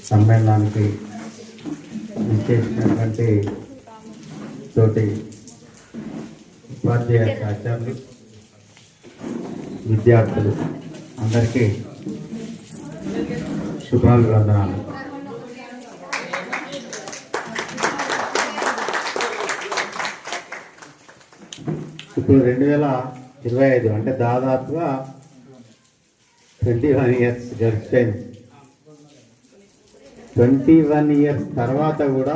సమ్మేళనానికి ఇచ్చేసినటువంటి తోటి ఉపాధ్యాయ సహచరులు, విద్యార్థులు అందరికీ శుభాభివందనాలు. ఇప్పుడు 2025 అంటే దాదాపుగా 21 ఇయర్స్ గడిచిపోయింది. 21 ఇయర్స్ తర్వాత కూడా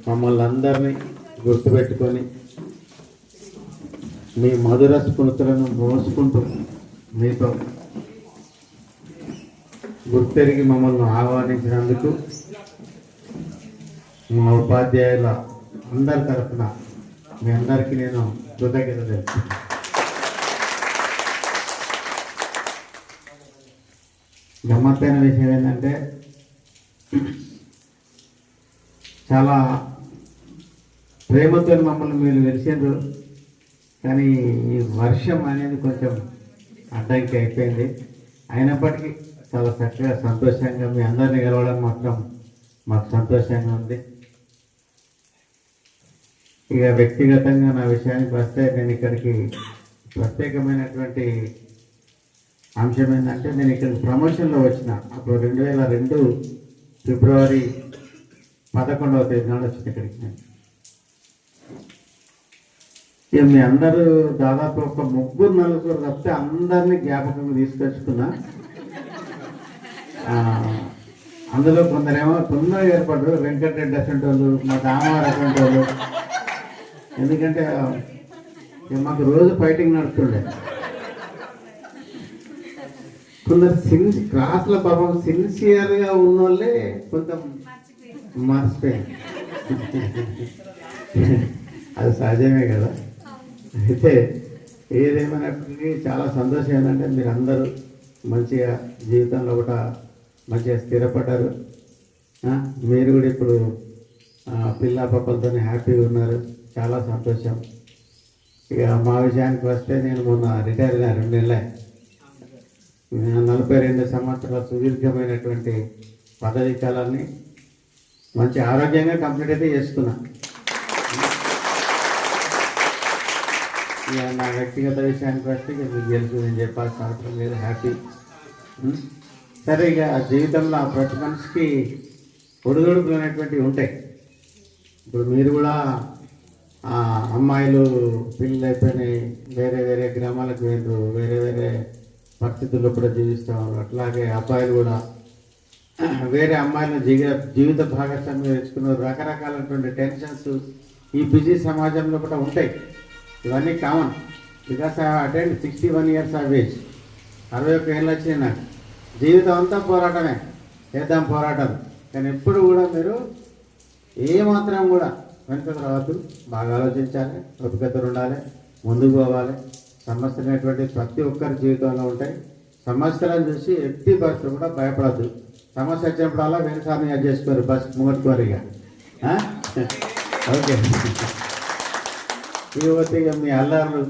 మమ్మల్ని అందరినీ గుర్తుపెట్టుకొని మీ మధుర స్మృతులను మోసుకుంటూ మీతో గుర్తెరిగి మమ్మల్ని ఆహ్వానించినందుకు మా ఉపాధ్యాయుల అందరి తరఫున మీ అందరికీ నేను కృతజ్ఞత తెలుపుతున్నాను. గమ్మత్తైన విషయం ఏంటంటే చాలా ప్రేమతో మమ్మల్ని మీరు వెలిసిండ్రు, కానీ ఈ వర్షం అనేది కొంచెం అడ్డంకి అయిపోయింది. అయినప్పటికీ చాలా చక్కగా సంతోషంగా మీ అందరినీ గెలవడం మాత్రం మాకు సంతోషంగా ఉంది. ఇక వ్యక్తిగతంగా నా విషయానికి వస్తే నేను ఇక్కడికి ప్రత్యేకమైనటువంటి అంశం ఏంటంటే నేను ఇక్కడికి ప్రమోషన్లో వచ్చిన అప్పుడు 2002 ఫిబ్రవరి 11వ తేదీ నాడు వచ్చిన ఇక్కడికి. నేను ఇక మీ అందరూ దాదాపు ఒక 3-4 తప్పితే అందరినీ జ్ఞాపకంగా తీసుకొచ్చుకున్నా. అందులో కొందరేమో తొందరగా ఏర్పడ్డారు, వెంకటరెడ్డి అటువంటి వాళ్ళు, మా దామవారు అటువంటి వాళ్ళు. ఎందుకంటే మాకు రోజు ఫైటింగ్ నడుస్తుండే. కొందరు క్లాస్లో పాపం సిన్సియర్గా ఉన్నోళ్ళే కొంచెం మర్చిపోయింది. అది సహజమే కదా. అయితే ఏదేమైనప్పటికీ చాలా సంతోషం ఏంటంటే మీరు అందరూ మంచిగా జీవితంలో కూడా మంచిగా స్థిరపడ్డారు. మీరు కూడా ఇప్పుడు పిల్ల పాపలతో హ్యాపీగా ఉన్నారు, చాలా సంతోషం. ఇక మా విషయానికి వస్తే నేను మొన్న రిటైర్ అయినా 2 నెలలే. 42 సంవత్సరాల సుదీర్ఘమైనటువంటి పదవీ కాలాన్ని మంచి ఆరోగ్యంగా కంప్లీట్ అయితే చేసుకున్నా. ఇక నా వ్యక్తిగత విషయానికి వస్తే ఇక మీకు తెలుసు, నేను చెప్పాల్సిన అవసరం లేదు, హ్యాపీ. సరే, ఇక జీవితంలో ప్రతి మనిషికి ఒడిదొడుకులు అనేటువంటివి ఉంటాయి. ఇప్పుడు మీరు కూడా అమ్మాయిలు పిల్లలు అయిపోయినాయి, వేరే వేరే గ్రామాలకు వెళ్ళరు, వేరే వేరే పరిస్థితుల్లో కూడా జీవిస్తాము. అట్లాగే అబ్బాయిలు కూడా వేరే అమ్మాయిలను జీవిత భాగస్వామ్యం తెచ్చుకున్నారు. రకరకాలైనటువంటి టెన్షన్స్ ఈ బిజీ సమాజంలో కూడా ఉంటాయి. ఇవన్నీ common. Because I attend 61 years of age. 61 ఏళ్ళు వచ్చినాయి నాకు. జీవితం అంతా పోరాటమే, చేద్దాం పోరాటం. కానీ ఎప్పుడు కూడా మీరు ఏమాత్రం కూడా వెనుకకు రావద్దు, బాగా ఆలోచించాలి, ఓపికతో ఉండాలి, ముందుకు పోవాలి. సమస్యలు అనేటువంటి ప్రతి ఒక్కరి జీవితంలో ఉంటాయి. సమస్యలను చూసి ఎట్టి బస్సు కూడా భయపడద్దు. సమస్య వచ్చినప్పుడల్లా వెనుసార్ని యాడ్ చేసుకోరు, బస్ ముగట్టుకోరు. ఓకే. ఇక మీ అల్లర్లు,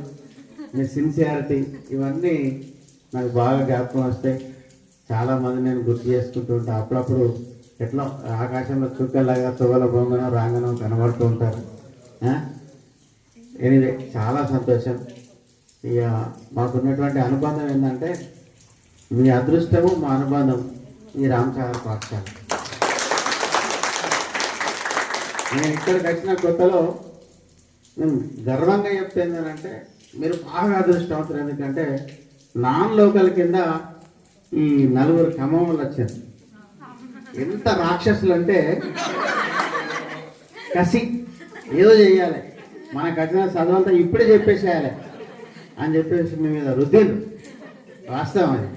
మీ సిన్సియారిటీ ఇవన్నీ నాకు బాగా జ్ఞాపకం వస్తాయి. చాలామంది నేను గుర్తు చేసుకుంటూ ఉంటాను. అప్పుడప్పుడు ఎట్లా ఆకాశంలో చుక్కలాగా తువ్వల బొంగనో రాంగనో కనబడుతూ ఉంటారు. ఎనివే చాలా సంతోషం. ఇక మాకున్నటువంటి అనుబంధం ఏంటంటే మీ అదృష్టము మా అనుబంధం ఈ రామసాగర్ పాఠశాల. నేను ఇక్కడికి వచ్చిన కొత్తలో నేను గర్వంగా చెప్తాను ఏంటంటే మీరు బాగా అదృష్టవంతులు. ఎందుకంటే నాన్ లోకల్ కింద ఈ 4 ఖమ్మంలో వచ్చారు. ఎంత రాక్షసులు అంటే కసి, ఏదో చేయాలి, మనకు వచ్చిన చదువంతా ఇప్పుడే చెప్పేసేయాలి అని చెప్పేసి మీ మీద రుద్దిండ్రు. వాస్తవం అది.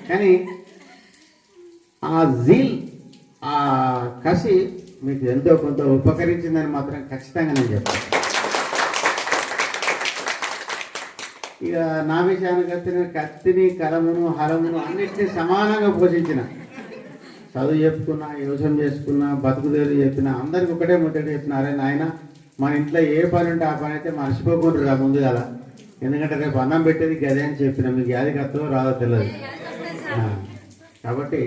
కానీ ఆ జీల్, ఆ కసి మీకు ఎంతో కొంత ఉపకరించిందని మాత్రం ఖచ్చితంగా నేను చెప్తాను. ఇక నా విషయానికి వస్తే నేను కత్తిని, కలమును, హరమును అన్నింటినీ సమానంగా పోషించిన. చదువు చెప్పుకున్నా, యోచన చేసుకున్నా, బతుకుదేరు చెప్పినా అందరికి ఒకటే ముట్టడి చెప్పినారే నాయన, మన ఇంట్లో ఏ పని ఉంటే ఆ పని అయితే మర్చిపోకుండా ముందు కదా. ఎందుకంటే రేపు అన్నం పెట్టేది గదే అని చెప్పిన, మీకు యాది కత్తో రాదో తెలియదు. కాబట్టి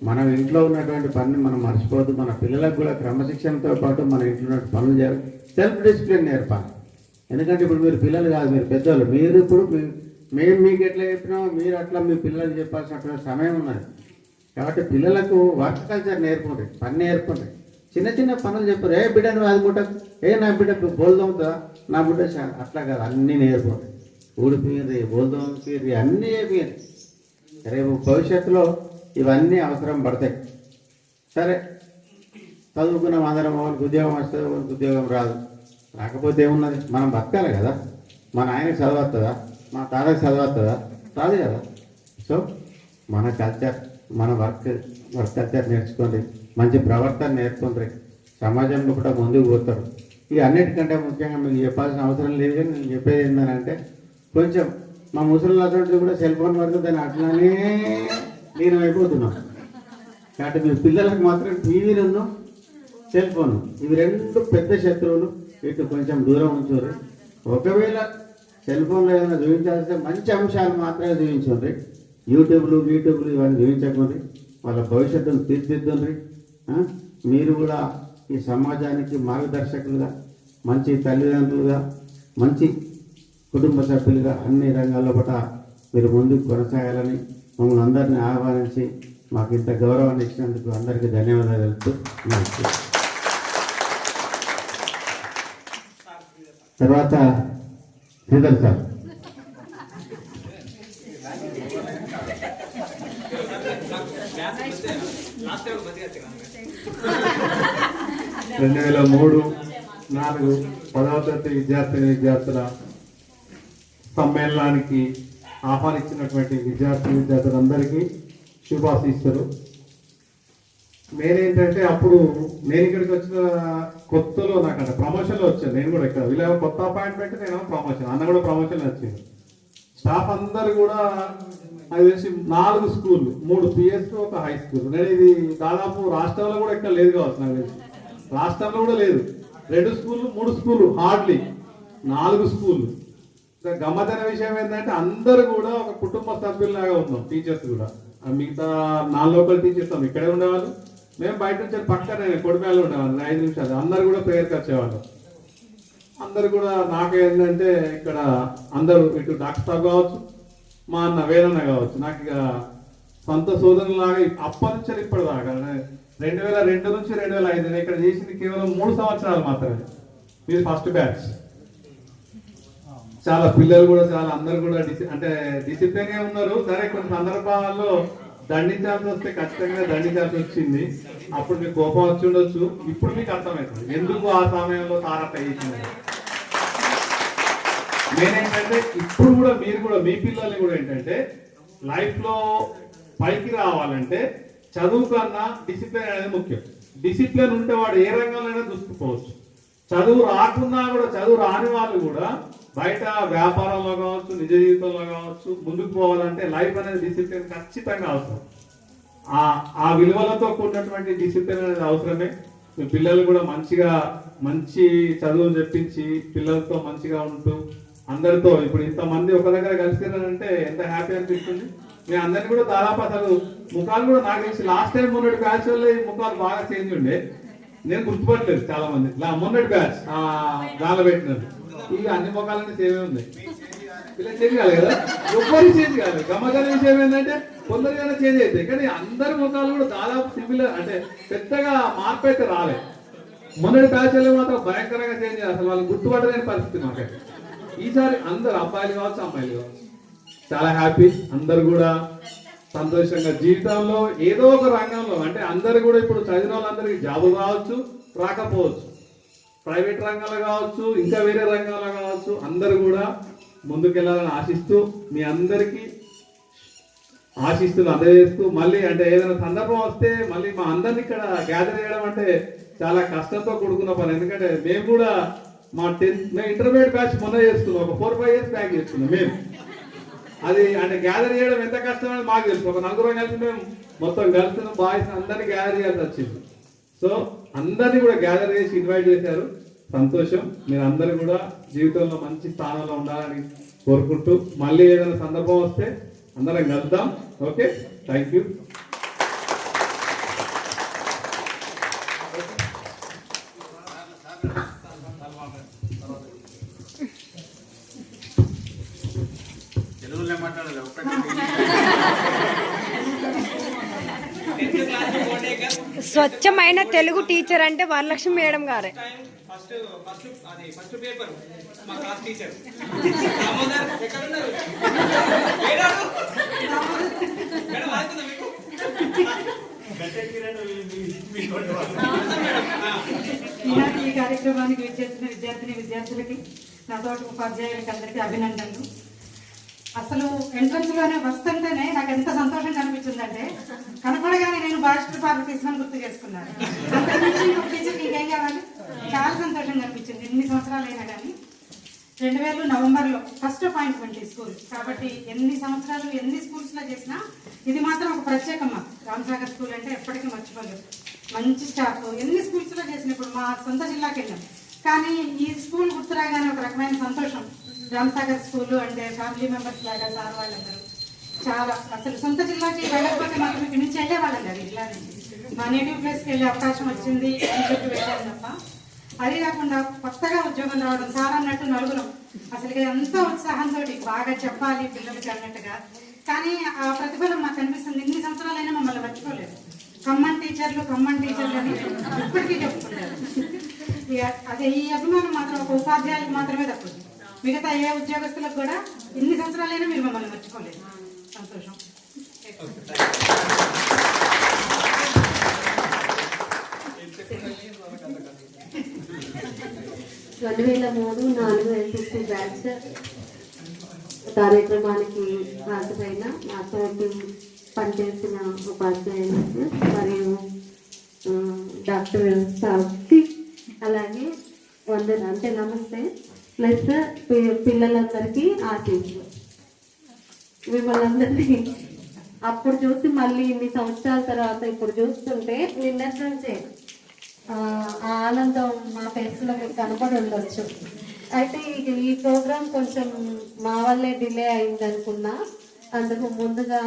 మనం ఇంట్లో ఉన్నటువంటి పనిని మనం మర్చిపోవద్దు. మన పిల్లలకు కూడా క్రమశిక్షణతో పాటు మన ఇంట్లో ఉన్న పనులు చేయాలి, సెల్ఫ్ డిసిప్లిన్ నేర్పాలి. ఎందుకంటే ఇప్పుడు మీరు పిల్లలు కాదు, మీరు పెద్దవాళ్ళు. మీరు ఇప్పుడు మేము మీకు ఎట్లా చెప్పినామో మీరు అట్లా మీ పిల్లలకు చెప్పాల్సినటువంటి సమయం ఉన్నది. కాబట్టి పిల్లలకు వర్క్ కల్చర్ నేర్పండి, పని నేర్పండి. చిన్న చిన్న పనులు చెప్పారు, ఏ బిడ్డ నువ్వు అది ముట్ట, ఏ నా బిడ్డ బోల్దోముతుందా, నా బిడ్డ అట్లా కాదు, అన్నీ నేర్పండి. ఊడిపోయింది, బోల్దోమిపోయింది, అన్నీ అయిపోయింది. రేపు భవిష్యత్తులో ఇవన్నీ అవసరం పడతాయి. సరే చదువుకున్నాం అందరం, వాళ్ళకి ఉద్యోగం వస్తుంది, వాళ్ళకి ఉద్యోగం రాదు. రాకపోతే ఏమున్నది, మనం బతకాలి కదా. మన ఆయనకి చదవస్తుందా, మా తాతకి చదవస్తుందా, రాదు కదా. సో మన కల్చర్, మన వర్క్ కల్చర్ నేర్చుకోండి, మంచి ప్రవర్తన నేర్చుకోండి, సమాజంలో కూడా ముందుకు పోతారు. ఇక అన్నిటికంటే ముఖ్యంగా మీకు చెప్పాల్సిన అవసరం లేదు. కానీ నేను చెప్పేది ఏంటంటే, కొంచెం మా ముసలి అటువంటి కూడా సెల్ ఫోన్ పడుతుంది, దాన్ని అట్లానే నేను అయిపోతున్నాం. కాబట్టి మీ పిల్లలకు మాత్రం టీవీలను సెల్ ఫోన్, ఇవి రెండు పెద్ద శత్రువులు. వీటిని కొంచెం దూరం ఉంచుర్రి. ఒకవేళ సెల్ ఫోన్లో ఏదైనా చూపించాల్సిన మంచి అంశాలు మాత్రమే చూపించుండ్రి. యూట్యూబ్లు ఇవన్నీ చూపించకండి. వాళ్ళ భవిష్యత్తును తీర్చిదిద్దండి. మీరు కూడా ఈ సమాజానికి మార్గదర్శకులుగా, మంచి తల్లిదండ్రులుగా, మంచి కుటుంబ సభ్యులుగా అన్ని రంగాల్లో పట్ల మీరు ముందుకు కొనసాగాలని మమ్మల్ని అందరినీ ఆహ్వానించి మాకు ఇంత గౌరవాన్ని ఇచ్చినందుకు అందరికీ ధన్యవాదాలు తెలుపుతూ తర్వాత శ్రీధర్ సార్. రెండు 2003-4 10వ తరగతి విద్యార్థుల సమ్మేళనానికి ఆహ్వానించినటువంటి విద్యార్థులందరికీ శుభాశీస్సులు. నేనేంటంటే అప్పుడు నేను ఇక్కడికి వచ్చిన కొత్తలో నాకంటే ప్రమోషన్లో వచ్చాను. నేను కూడా ఇక్కడ వీళ్ళ కొత్త అపాయింట్మెంట్, నేను ప్రమోషన్, అన్న కూడా ప్రమోషన్ వచ్చింది. స్టాఫ్ అందరు కూడా నాకు తెలిసి 4 స్కూళ్ళు, 3 పిఎస్, ఒక హై స్కూల్. నేను ఇది దాదాపు రాష్ట్రంలో కూడా ఇక్కడ లేదు కావచ్చు, నాకు తెలిసి రాష్ట్రంలో కూడా లేదు. 2 స్కూళ్ళు, 3 స్కూళ్ళు, హార్డ్లీ 4 స్కూళ్ళు. గమ్మతైన విషయం ఏంటంటే అందరు కూడా ఒక కుటుంబ సభ్యుల్లాగా ఉన్నాం. టీచర్స్ కూడా మిగతా 4 లోకల్ టీచర్స్ ఇక్కడే ఉండేవాళ్ళు. మేము బయట నుంచి పక్కనే కొడిమేలు ఉండేవాళ్ళు, 5 నిమిషాలు. అందరు కూడా ప్రేయర్కి వచ్చేవాళ్ళు. అందరు కూడా నాకు ఏంటంటే ఇక్కడ అందరూ ఇటు డాక్టర్ సాబ్ కావచ్చు, మా అన్న వేరన్న కావచ్చు, నాకు ఇక సొంత సోదరులాగా అప్పటి నుంచి ఇప్పటిదాకా 2002 నుంచి 2005 నేను ఇక్కడ చేసింది కేవలం 3 సంవత్సరాలు మాత్రమే. ఇది ఫస్ట్ బ్యాచ్. చాలా పిల్లలు కూడా చాలా అందరు కూడా అంటే డిసిప్లిన్ గా ఉన్నారు. సరే కొన్ని సందర్భాల్లో దండించాల్సి వస్తే ఖచ్చితంగా దండించాల్సి వచ్చింది. అప్పుడు మీకు కోపం వచ్చి ఉండొచ్చు. ఇప్పుడు మీకు అర్థమవుతుంది ఎందుకు ఆ సమయంలో తారట చేసింది. నేనేంటంటే ఇప్పుడు కూడా మీరు కూడా మీ పిల్లల్ని కూడా ఏంటంటే లైఫ్ లో పైకి రావాలంటే చదువు కన్నా డిసిప్లిన్ అనేది ముఖ్యం. డిసిప్లిన్ ఉంటే వాడు ఏ రంగంలోనే దూసుకుపోవచ్చు. చదువు రాకున్నా కూడా, చదువు రాని వాళ్ళు కూడా బయట వ్యాపారంలో కావచ్చు, నిజ జీవితంలో కావచ్చు, ముందుకు పోవాలంటే లైఫ్ అనేది డిసిప్లిన్ ఖచ్చితంగా అవసరం. ఆ విలువలతో కూడినటువంటి డిసిప్లిన్ అనేది అవసరమే. మీ పిల్లలు కూడా మంచి చదువులు చెప్పించి పిల్లలతో మంచిగా ఉంటూ అందరితో ఇప్పుడు ఇంతమంది ఒక దగ్గర కలిసినారంటే ఎంత హ్యాపీ అనిపిస్తుంది. నేను అందరినీ కూడా దాదాపు అసలు ముఖాలు కూడా నాకు తెలిసి లాస్ట్ టైం మొన్నటి బ్యాచ్ వల్ల ఈ ముఖాలు బాగా చేంజ్ ఉండే. నేను గుర్తుపట్టలేదు చాలా మంది మొన్నటి బ్యాచ్ గాలి పెట్టినట్టు. ఇక అన్ని ముఖాలన్నీ సేమే ఉన్నాయి. ఇలా చేంజ్ కాదు కదా, ఎవ్వరు చేంజ్ కాదు. గమ్మకైన విషయం ఏంటంటే కొందరికైనా చేంజ్ అవుతాయి, కానీ అందరి ముఖాలు కూడా దాదాపు సిమిలర్, అంటే పెద్దగా మార్పు అయితే రాలేదు. మొన్నటి బ్యాచ్ వల్ల మాత్రం భయంకరంగా చేంజ్ అసలు వాళ్ళు గుర్తుపట్టలేని పరిస్థితి మాకు. ఈసారి అందరు అబ్బాయిలు కావచ్చు, అమ్మాయిలు కావచ్చు, చాలా హ్యాపీ. అందరు కూడా సంతోషంగా జీవితంలో ఏదో ఒక రంగంలో, అంటే అందరు కూడా ఇప్పుడు చదివిన వాళ్ళందరికీ జాబులు రావచ్చు, రాకపోవచ్చు, ప్రైవేట్ రంగంలో కావచ్చు, ఇంకా వేరే రంగంలో కావచ్చు, అందరూ కూడా ముందుకెళ్ళాలని ఆశిస్తూ మీ అందరికీ ఆశిస్తులు అందజేస్తూ, మళ్ళీ అంటే ఏదైనా సందర్భం వస్తే మళ్ళీ మా అందరినీ ఇక్కడ గ్యాదర్ చేయడం అంటే చాలా కష్టంతో కూడుకున్న పని. ఎందుకంటే మేము కూడా మేము ఇంటర్మీడియట్ బ్యాచ్ మొన్న చేసుకున్నాం, ఒక 4-5 years బ్యాక్ చేసుకున్నాం మేము. అది అంటే గ్యాదర్ చేయడం ఎంత కష్టం అనేది మాకు తెలుసు. ఒక 4 కలిసి మేము మొత్తం గర్ల్స్ బాయ్స్ అందరినీ గ్యాదర్ చేయాల్సి వచ్చింది. సో అందరినీ కూడా గ్యాదర్ చేసి ఇన్వైట్ చేశారు. సంతోషం. మీరు అందరూ కూడా జీవితంలో మంచి స్థానంలో ఉండాలని కోరుకుంటూ మళ్ళీ ఏదైనా సందర్భం వస్తే అందరం కలుద్దాం. Okay, thank you. తెలుగులో మాట్లాడాలి ఒకటి. స్వచ్ఛమైన తెలుగు టీచర్ అంటే వరలక్ష్మి మేడం గారే. ఫస్ట్ పేపర్ మా క్లాస్ టీచర్ ఈనాటి ఈ కార్యక్రమానికి విచ్చేసిన విద్యార్థులకి నా తోటి ఉపాధ్యాయులకి అందరికీ అభినందనలు. అసలు ఎంట్రన్స్ లోనే వస్తుంటేనే నాకు ఎంత సంతోషంగా అనిపించిందంటే కనపడగానే నేను బాస్టర్ పార్లు తీసుకొని గుర్తు చేసుకున్నాను. అంతకుమించి ఇంకొక టీచర్కి ఇంకేం కావాలి, చాలా సంతోషంగా అనిపించింది. ఎన్ని సంవత్సరాలు అయినా కానీ 2000 నవంబర్లో ఫస్ట్ అపాయింట్మెంట్ ఈ స్కూల్ కాబట్టి ఎన్ని సంవత్సరాలు ఎన్ని స్కూల్స్లో చేసినా ఇది మాత్రం ఒక ప్రత్యేకం. మాకు రామసాగర్ స్కూల్ అంటే ఎప్పటికీ మర్చిపోలేదు. మంచి స్టాఫ్ ఎన్ని స్కూల్స్లో చేసినప్పుడు మా సొంత జిల్లాకి వెళ్ళాం, కానీ ఈ స్కూల్ గుర్తురాగానే ఒక రకమైన సంతోషం. రామసాగర్ స్కూల్ అంటే ఫ్యామిలీ మెంబర్స్ లాగా సార్ వాళ్ళందరూ చాలా అసలు సొంత జిల్లాకి వెళ్ళకపోతే మాత్రం ఇక్కడి నుంచి వెళ్ళేవాళ్ళం కాదు. జిల్లా నుంచి మా నేటివ్ ప్లేస్కి వెళ్ళే అవకాశం వచ్చింది అని చెప్పి వెళ్ళాను తప్ప. అది కాకుండా కొత్తగా ఉద్యోగం రావడం, సార్ అన్నట్టు నలుగురం అసలు ఎంతో ఉత్సాహంతో బాగా చెప్పాలి పిల్లలకి అన్నట్టుగా. కానీ ఆ ప్రతిఫలం నాకు అనిపిస్తుంది ఎన్ని సంవత్సరాలైనా మమ్మల్ని మర్చిపోలేదు. ఖమ్మం టీచర్లు అని ఇప్పటికీ చెప్పుకుంటారు. అదే ఈ అభిమానం మాత్రం ఒక ఉపాధ్యాయులకు మాత్రమే తప్పదు. మిగతా ఏ ఉద్యోగస్తులకు కూడా ఎన్ని సంవత్సరాలైనా మీరు మమ్మల్ని మర్చిపోలేదు. సంతోషం. 2003-4 ఎస్ఎస్సి బ్యాచ్ కార్యక్రమానికి హాజరైన నా తోటి పనిచేసిన ఉపాధ్యాయులకు మరియు డాక్టర్ సాఫ్కి అలాగే అంటే నమస్తే ప్లస్ పిల్లలందరికీ ఆశీస్సులు. మిమ్మల్ని అందరినీ అప్పుడు చూసి మళ్ళీ ఇన్ని సంవత్సరాల తర్వాత ఇప్పుడు చూస్తుంటే నిన్నటి నుంచే ఆనందం మా ఫేస్లో మీకు కనపడి ఉండొచ్చు. అయితే ఈ ప్రోగ్రాం కొంచెం మా వల్లే డిలే అయింది అనుకున్నా, అందుకు ముందుగా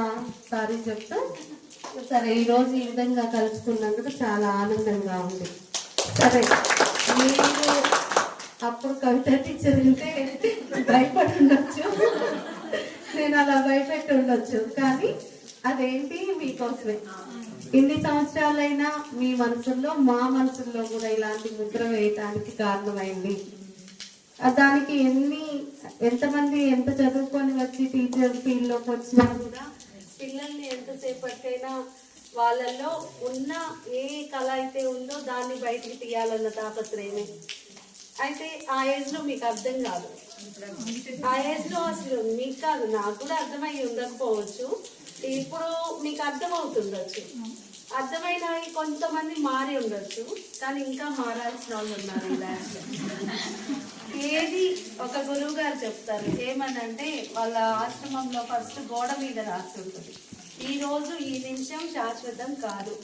సారీ చెప్తూ సరే ఈరోజు ఈ విధంగా కలుసుకున్నందుకు చాలా ఆనందంగా ఉంది. సరే మీరు అప్పుడు కవిత టీచర్ ఉంటే భయపడి ఉండొచ్చు, నేను అలా భయపెట్టి ఉండొచ్చు, కానీ అదేంటి మీకోసమే. ఇన్ని సంవత్సరాలైనా మీ మనసుల్లో మా మనసుల్లో కూడా ఇలాంటి ముద్ర వేయటానికి కారణమైంది. దానికి ఎంతమంది ఎంత చదువుకొని వచ్చి టీచర్ ఫీల్డ్లోకి వచ్చినా కూడా పిల్లల్ని ఎంతసేపటికైనా వాళ్ళల్లో ఉన్న ఏ కళ అయితే ఉందో దాన్ని బయటికి తీయాలన్న తాపత్రయమే. అయితే ఆ ఏజ్లో మీకు అర్థం కాదు, ఆ ఏజ్లో అసలు మీకు కాదు నాకు కూడా అర్థమయ్యి ఉండకపోవచ్చు, ఇప్పుడు మీకు అర్థమవుతుండొచ్చు. అర్థమైన కొంతమంది మారి ఉండొచ్చు, కానీ ఇంకా మారాల్సిన వాళ్ళు ఉన్నారు ఈ బ్యాచ్లో. ఏది ఒక గురువు గారు చెప్తారు ఏమనంటే వాళ్ళ ఆశ్రమంలో ఫస్ట్ గోడ మీద రాస్తుంటుంది, ఈరోజు ఈ నిమిషం శాశ్వతం కాదు.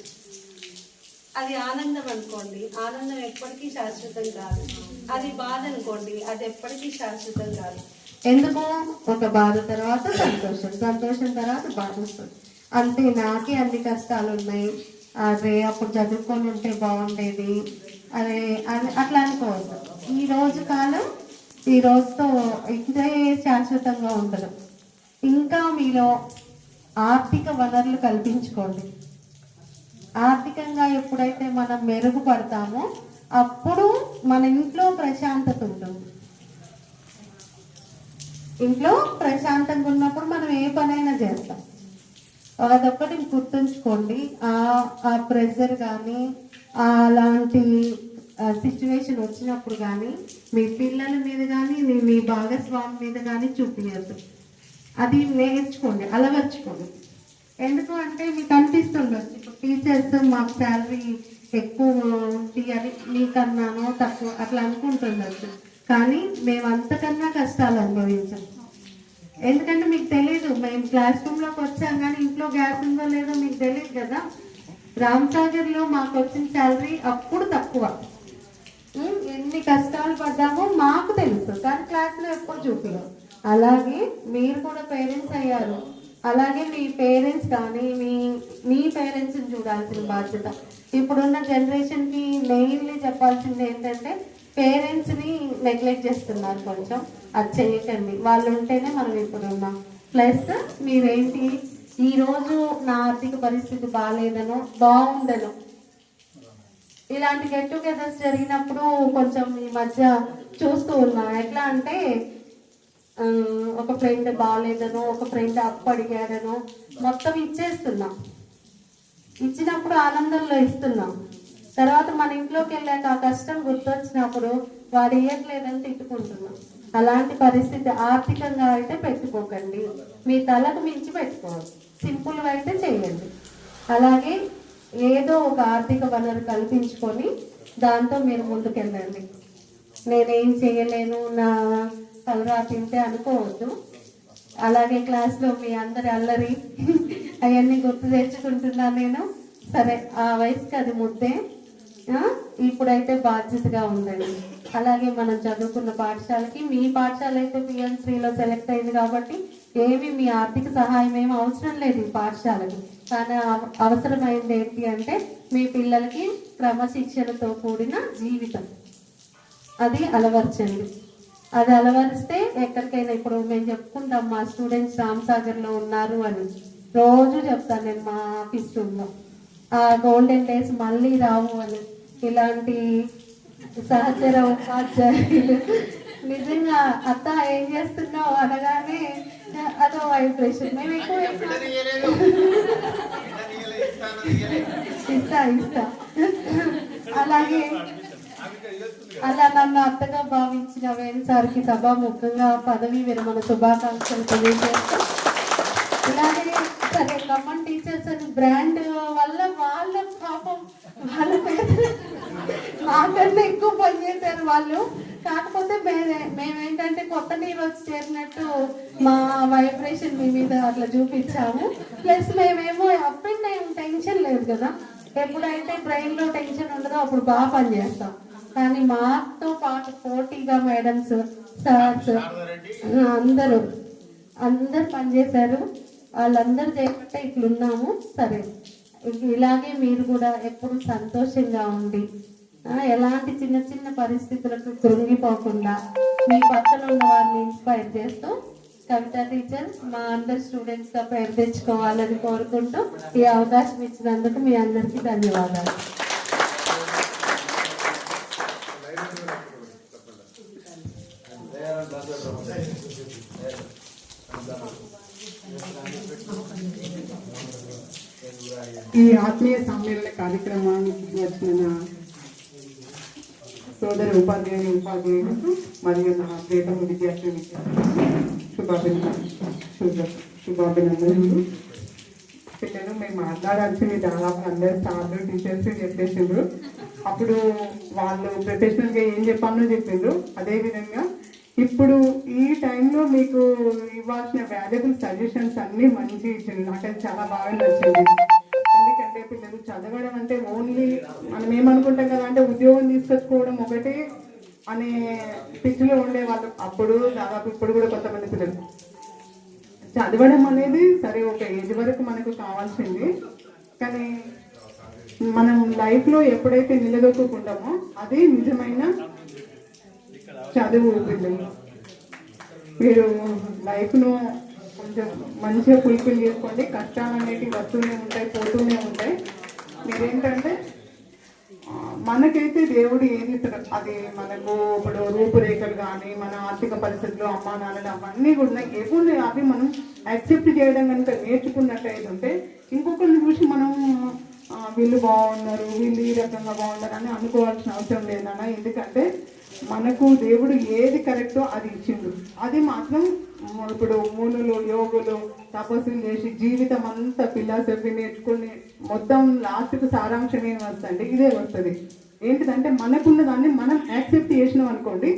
అది ఆనందం అనుకోండి, ఆనందం ఎప్పటికీ శాశ్వతం కాదు. అది బాధ అనుకోండి, అది ఎప్పటికీ శాశ్వతం కాదు. ఎందుకు ఒక బాధ తర్వాత సంతోషం, సంతోషం తర్వాత బాధ వస్తుంది. అంటే నాకే అన్ని కష్టాలు ఉన్నాయి, అదే అప్పుడు చదువుకొని ఉంటే బాగుండేది అదే అట్లా అనుకోవద్దు. ఈ రోజు కాలం ఈ రోజుతో ఇదే శాశ్వతంగా ఉండదు. ఇంకా మీలో ఆర్థిక వనరులు కల్పించుకోండి. ఆర్థికంగా ఎప్పుడైతే మనం మెరుగుపడతామో అప్పుడు మన ఇంట్లో ప్రశాంతత ఉంటుంది. ఇంట్లో ప్రశాంతంగా ఉన్నప్పుడు మనం ఏ పనైనా చేస్తాం. అదొక్కటి గుర్తుంచుకోండి. ఆ ప్రెషర్ కానీ అలాంటి సిచ్యువేషన్ వచ్చినప్పుడు కానీ మీ పిల్లల మీద కానీ మీ భాగస్వామి మీద కానీ చూపించద్దు. అది నేర్చుకోండి, అలవర్చుకోండి. ఎందుకు అంటే మీకు అనిపిస్తుండొచ్చు ఇప్పుడు టీచర్స్ మాకు శాలరీ ఎక్కువ ఉంది అని మీకన్నానో తక్కువ అట్లా అనుకుంటుండొచ్చు, కానీ మేము అంతకన్నా కష్టాలు అనుభవించాం. ఎందుకంటే మీకు తెలియదు, మేము క్లాస్ రూమ్లోకి వచ్చాం కానీ ఇంట్లో గ్యాస్ ఉందో లేదో మీకు తెలియదు కదా. రామసాగర్లో మాకు వచ్చిన శాలరీ అప్పుడు తక్కువ, ఎన్ని కష్టాలు పడ్డామో మాకు తెలుసు, కానీ క్లాస్లో ఎప్పుడు చూపించదు. అలాగే మీరు కూడా పేరెంట్స్ అయ్యారు, అలాగే మీ పేరెంట్స్ కానీ మీ పేరెంట్స్ని చూడాల్సిన బాధ్యత. ఇప్పుడున్న జనరేషన్కి మెయిన్లీ చెప్పాల్సింది ఏంటంటే పేరెంట్స్ని నెగ్లెక్ట్ చేస్తున్నారు కొంచెం. అది చేయకండి, వాళ్ళు ఉంటేనే మనం ఇప్పుడు ఉన్నాం. ప్లస్ మీరేంటి, ఈరోజు నా ఆర్థిక పరిస్థితి బాగాలేదనో బాగుందనో ఇలాంటి గెట్ టుగెదర్స్ జరిగినప్పుడు కొంచెం ఈ మధ్య చూస్తూ ఉన్నాం. ఎట్లా అంటే ఒక ఫ్రెండ్ బాగాలేదనో ఒక ఫ్రెండ్ అప్పు అడిగాడనో మొత్తం ఇచ్చేస్తున్నాం. ఇచ్చినప్పుడు ఆనందంలో ఇస్తున్నాం, తర్వాత మన ఇంట్లోకి వెళ్ళాక ఆ కష్టం గుర్తొచ్చినప్పుడు వాడు ఇవ్వట్లేదని తిట్టుకుంటున్నాం. అలాంటి పరిస్థితి ఆర్థికంగా అయితే పెట్టుకోకండి, మీ తలకు మించి పెట్టుకోవాలి. సింపుల్గా అయితే చేయండి. అలాగే ఏదో ఒక ఆర్థిక వనరు కల్పించుకొని దాంతో మీరు ముందుకెళ్ళండి. నేనేం చేయలేను, నా కలరా తింటే అనుకోవద్దు. అలాగే క్లాస్లో మీ అందరి అల్లరి అవన్నీ గుర్తు తెచ్చుకుంటున్నాను నేను. సరే, ఆ వయసుకి అది ముద్దే, ఇప్పుడైతే బాధ్యతగా ఉండండి. అలాగే మనం చదువుకున్న పాఠశాలకి, మీ పాఠశాల అయితే పిఎన్3లో సెలెక్ట్ అయింది కాబట్టి ఏమి మీ ఆర్థిక సహాయం ఏమి అవసరం లేదు ఈ పాఠశాలకి. కానీ అవసరమైంది ఏంటి అంటే మీ పిల్లలకి క్రమశిక్షణతో కూడిన జీవితం అది అలవర్చండి. అది అలవరిస్తే ఎక్కడికైనా, ఇప్పుడు మేము చెప్పుకుంటాం మా స్టూడెంట్స్ రామ్సాగర్లో ఉన్నారు అని రోజు చెప్తాను నేను మా ఆఫీస్ రూమ్లో. ఆ గోల్డెన్ డేస్ మళ్ళీ రావు అని. ఇలాంటి సహచర ఉపాధ్యాయులు నిజంగా అత్త ఏం చేస్తున్నావు అనగానే అదో వైబ్రేషన్. మేము ఎక్కువ ఇస్తా అలాగే అలా నన్ను అత్తగా భావించిన వేణు సార్కి సభాముఖంగా పదవి విరమణ శుభాకాంక్షలు తెలియజేస్తాం. ఇలాగే సరే, ఖమ్మం టీచర్స్ అని బ్రాండ్ వల్ల వాళ్ళ పాపం వాళ్ళ మాకన్నా ఎక్కువ పనిచేశారు వాళ్ళు. కాకపోతే మేమేంటంటే కొత్త నీరు వచ్చి చేరినట్టు మా వైబ్రేషన్ మీ మీద అట్లా చూపించాము. ప్లస్ మేమేమో అప్ అండ్ డౌన్ టెన్షన్ లేదు కదా, ఎప్పుడైతే బ్రెయిన్లో టెన్షన్ ఉండదో అప్పుడు బాగా పనిచేస్తాం. కానీ మాతో పాటు పోటీగా మేడమ్స్, సార్స్ అందరు పనిచేశారు. వాళ్ళందరూ చేయబట్టే ఇట్లున్నాము. సరే, ఇలాగే మీరు కూడా ఎప్పుడు సంతోషంగా ఉండి ఎలాంటి చిన్న చిన్న పరిస్థితులకు కృంగిపోకుండా మీ పక్కన ఉన్న వారిని ఇన్స్పైర్ చేస్తూ కవిత టీచర్ మా అందరి స్టూడెంట్స్గా పేరు తెచ్చుకోవాలని కోరుకుంటూ ఈ అవకాశం ఇచ్చినందుకు మీ అందరికీ ధన్యవాదాలు. ఈ ఆత్మీయ సమ్మేళన కార్యక్రమానికి వచ్చిన సోదర ఉపాధ్యాయులకు మరియు నా ప్రియతమ విద్యార్థి శుభాభినందనలు. పిల్లలు మేము మాట్లాడాల్సింది దాదాపు అందరు సార్లు టీచర్స్ చెప్పేసిండ్రు. అప్పుడు వాళ్ళు ప్రొఫెషనల్గా ఏం చెప్పాలో చెప్పిండ్రు. అదేవిధంగా ఇప్పుడు ఈ టైంలో మీకు ఇవ్వాల్సిన వాల్యుబుల్ సజెషన్స్ అన్నీ మంచి ఇచ్చింది. నాకు అది చాలా బాగా నచ్చింది. ఎందుకంటే పిల్లలు చదవడం అంటే ఓన్లీ మనం ఏమనుకుంటాం కదా అంటే ఉద్యోగం తీసుకొచ్చుకోవడం ఒకటి అనే పిచ్చిలో ఉండేవాళ్ళు అప్పుడు. దాదాపు ఇప్పుడు కూడా కొంతమంది పిల్లలు చదవడం అనేది సరే ఒక ఏజ్ వరకు మనకు కావాల్సింది. కానీ మనం లైఫ్లో ఎప్పుడైతే నిలదొక్కుంటామో అది నిజమైన చదువు. పిల్లలు మీరు లైఫ్ను కొంచెం మంచిగా ఫుల్ఫిల్ చేసుకోండి. కష్టాలు అనేటివి వస్తూనే ఉంటాయి, పోతూనే ఉంటాయి. మీరేంటంటే మనకైతే దేవుడు ఏది అది మనకు ఇప్పుడు రూపురేఖలు కానీ మన ఆర్థిక పరిస్థితులు అమ్మా నాన్నలు అవన్నీ కూడా ఏముండే అవి మనం యాక్సెప్ట్ చేయడం కనుక నేర్చుకున్నట్టయితే ఉంటే ఇంకొకరిని చూసి మనం వీళ్ళు బాగున్నారు, వీళ్ళు ఈ రకంగా బాగున్నారు అని అనుకోవాల్సిన అవసరం లేదన్నా. ఎందుకంటే మనకు దేవుడు ఏది కరెక్టో అది ఇచ్చిండు. అది మాత్రం ఇప్పుడు మునులు యోగులు తపస్సులు చేసి జీవితం అంతా ఫిలాసఫీ నేర్చుకుని మొత్తం లాస్ట్కు సారాంశం ఏమి వస్తుంది, ఇదే వస్తుంది. ఏంటిదంటే మనకున్న దాన్ని మనం యాక్సెప్ట్ చేసినాం అనుకోండి,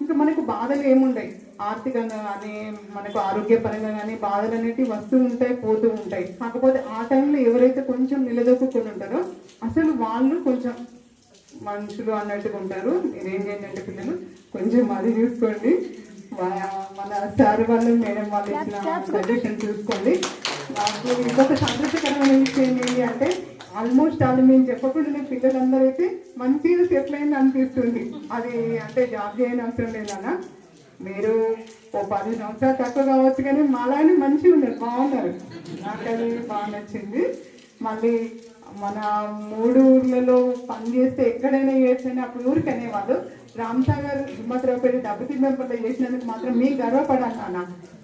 ఇంకా మనకు బాధలు ఏముంటాయి. ఆర్థికంగా కానీ మనకు ఆరోగ్యపరంగా కానీ బాధలు అనేటివి వస్తూ ఉంటాయి, పోతూ ఉంటాయి. కాకపోతే ఆ టైంలో ఎవరైతే కొంచెం నిలదొక్కుని ఉంటారో అసలు వాళ్ళు కొంచెం మనుషులు అన్నట్టుగా ఉంటారు. మీరేం చేయండి పిల్లలు కొంచెం అది చూసుకోండి. మన సార్ వాళ్ళు మేడం వాళ్ళు ఇచ్చిన సజెషన్ చూసుకోండి. నాకు ఇంకొక సంతృప్తికరమైన విషయం ఏంటి అంటే ఆల్మోస్ట్ వాళ్ళు మేము చెప్పకుండా పిల్లలందరూ అయితే మంచిగా సెటిల్ అయింది అనిపిస్తుంది. అది అంటే జాబ్ చేయని అవసరం లేదన్నా, మీరు ఓ 10 సంవత్సరాలు తక్కువ కావచ్చు కానీ మాలానే మంచిగా ఉన్నారు, బాగున్నారు. నాకు అది బాగా నచ్చింది. మళ్ళీ మన 3 ఊర్లలో పని చేస్తే ఎక్కడైనా చేస్తేనే అప్పుడు ఊరికి అనేవాళ్ళు. రామ్సాగర్ హిమ్మత్రావుపేట డబ్బుతి మెంబర్లో చేసినందుకు మాత్రం మీకు గర్వపడాలి నాన్న.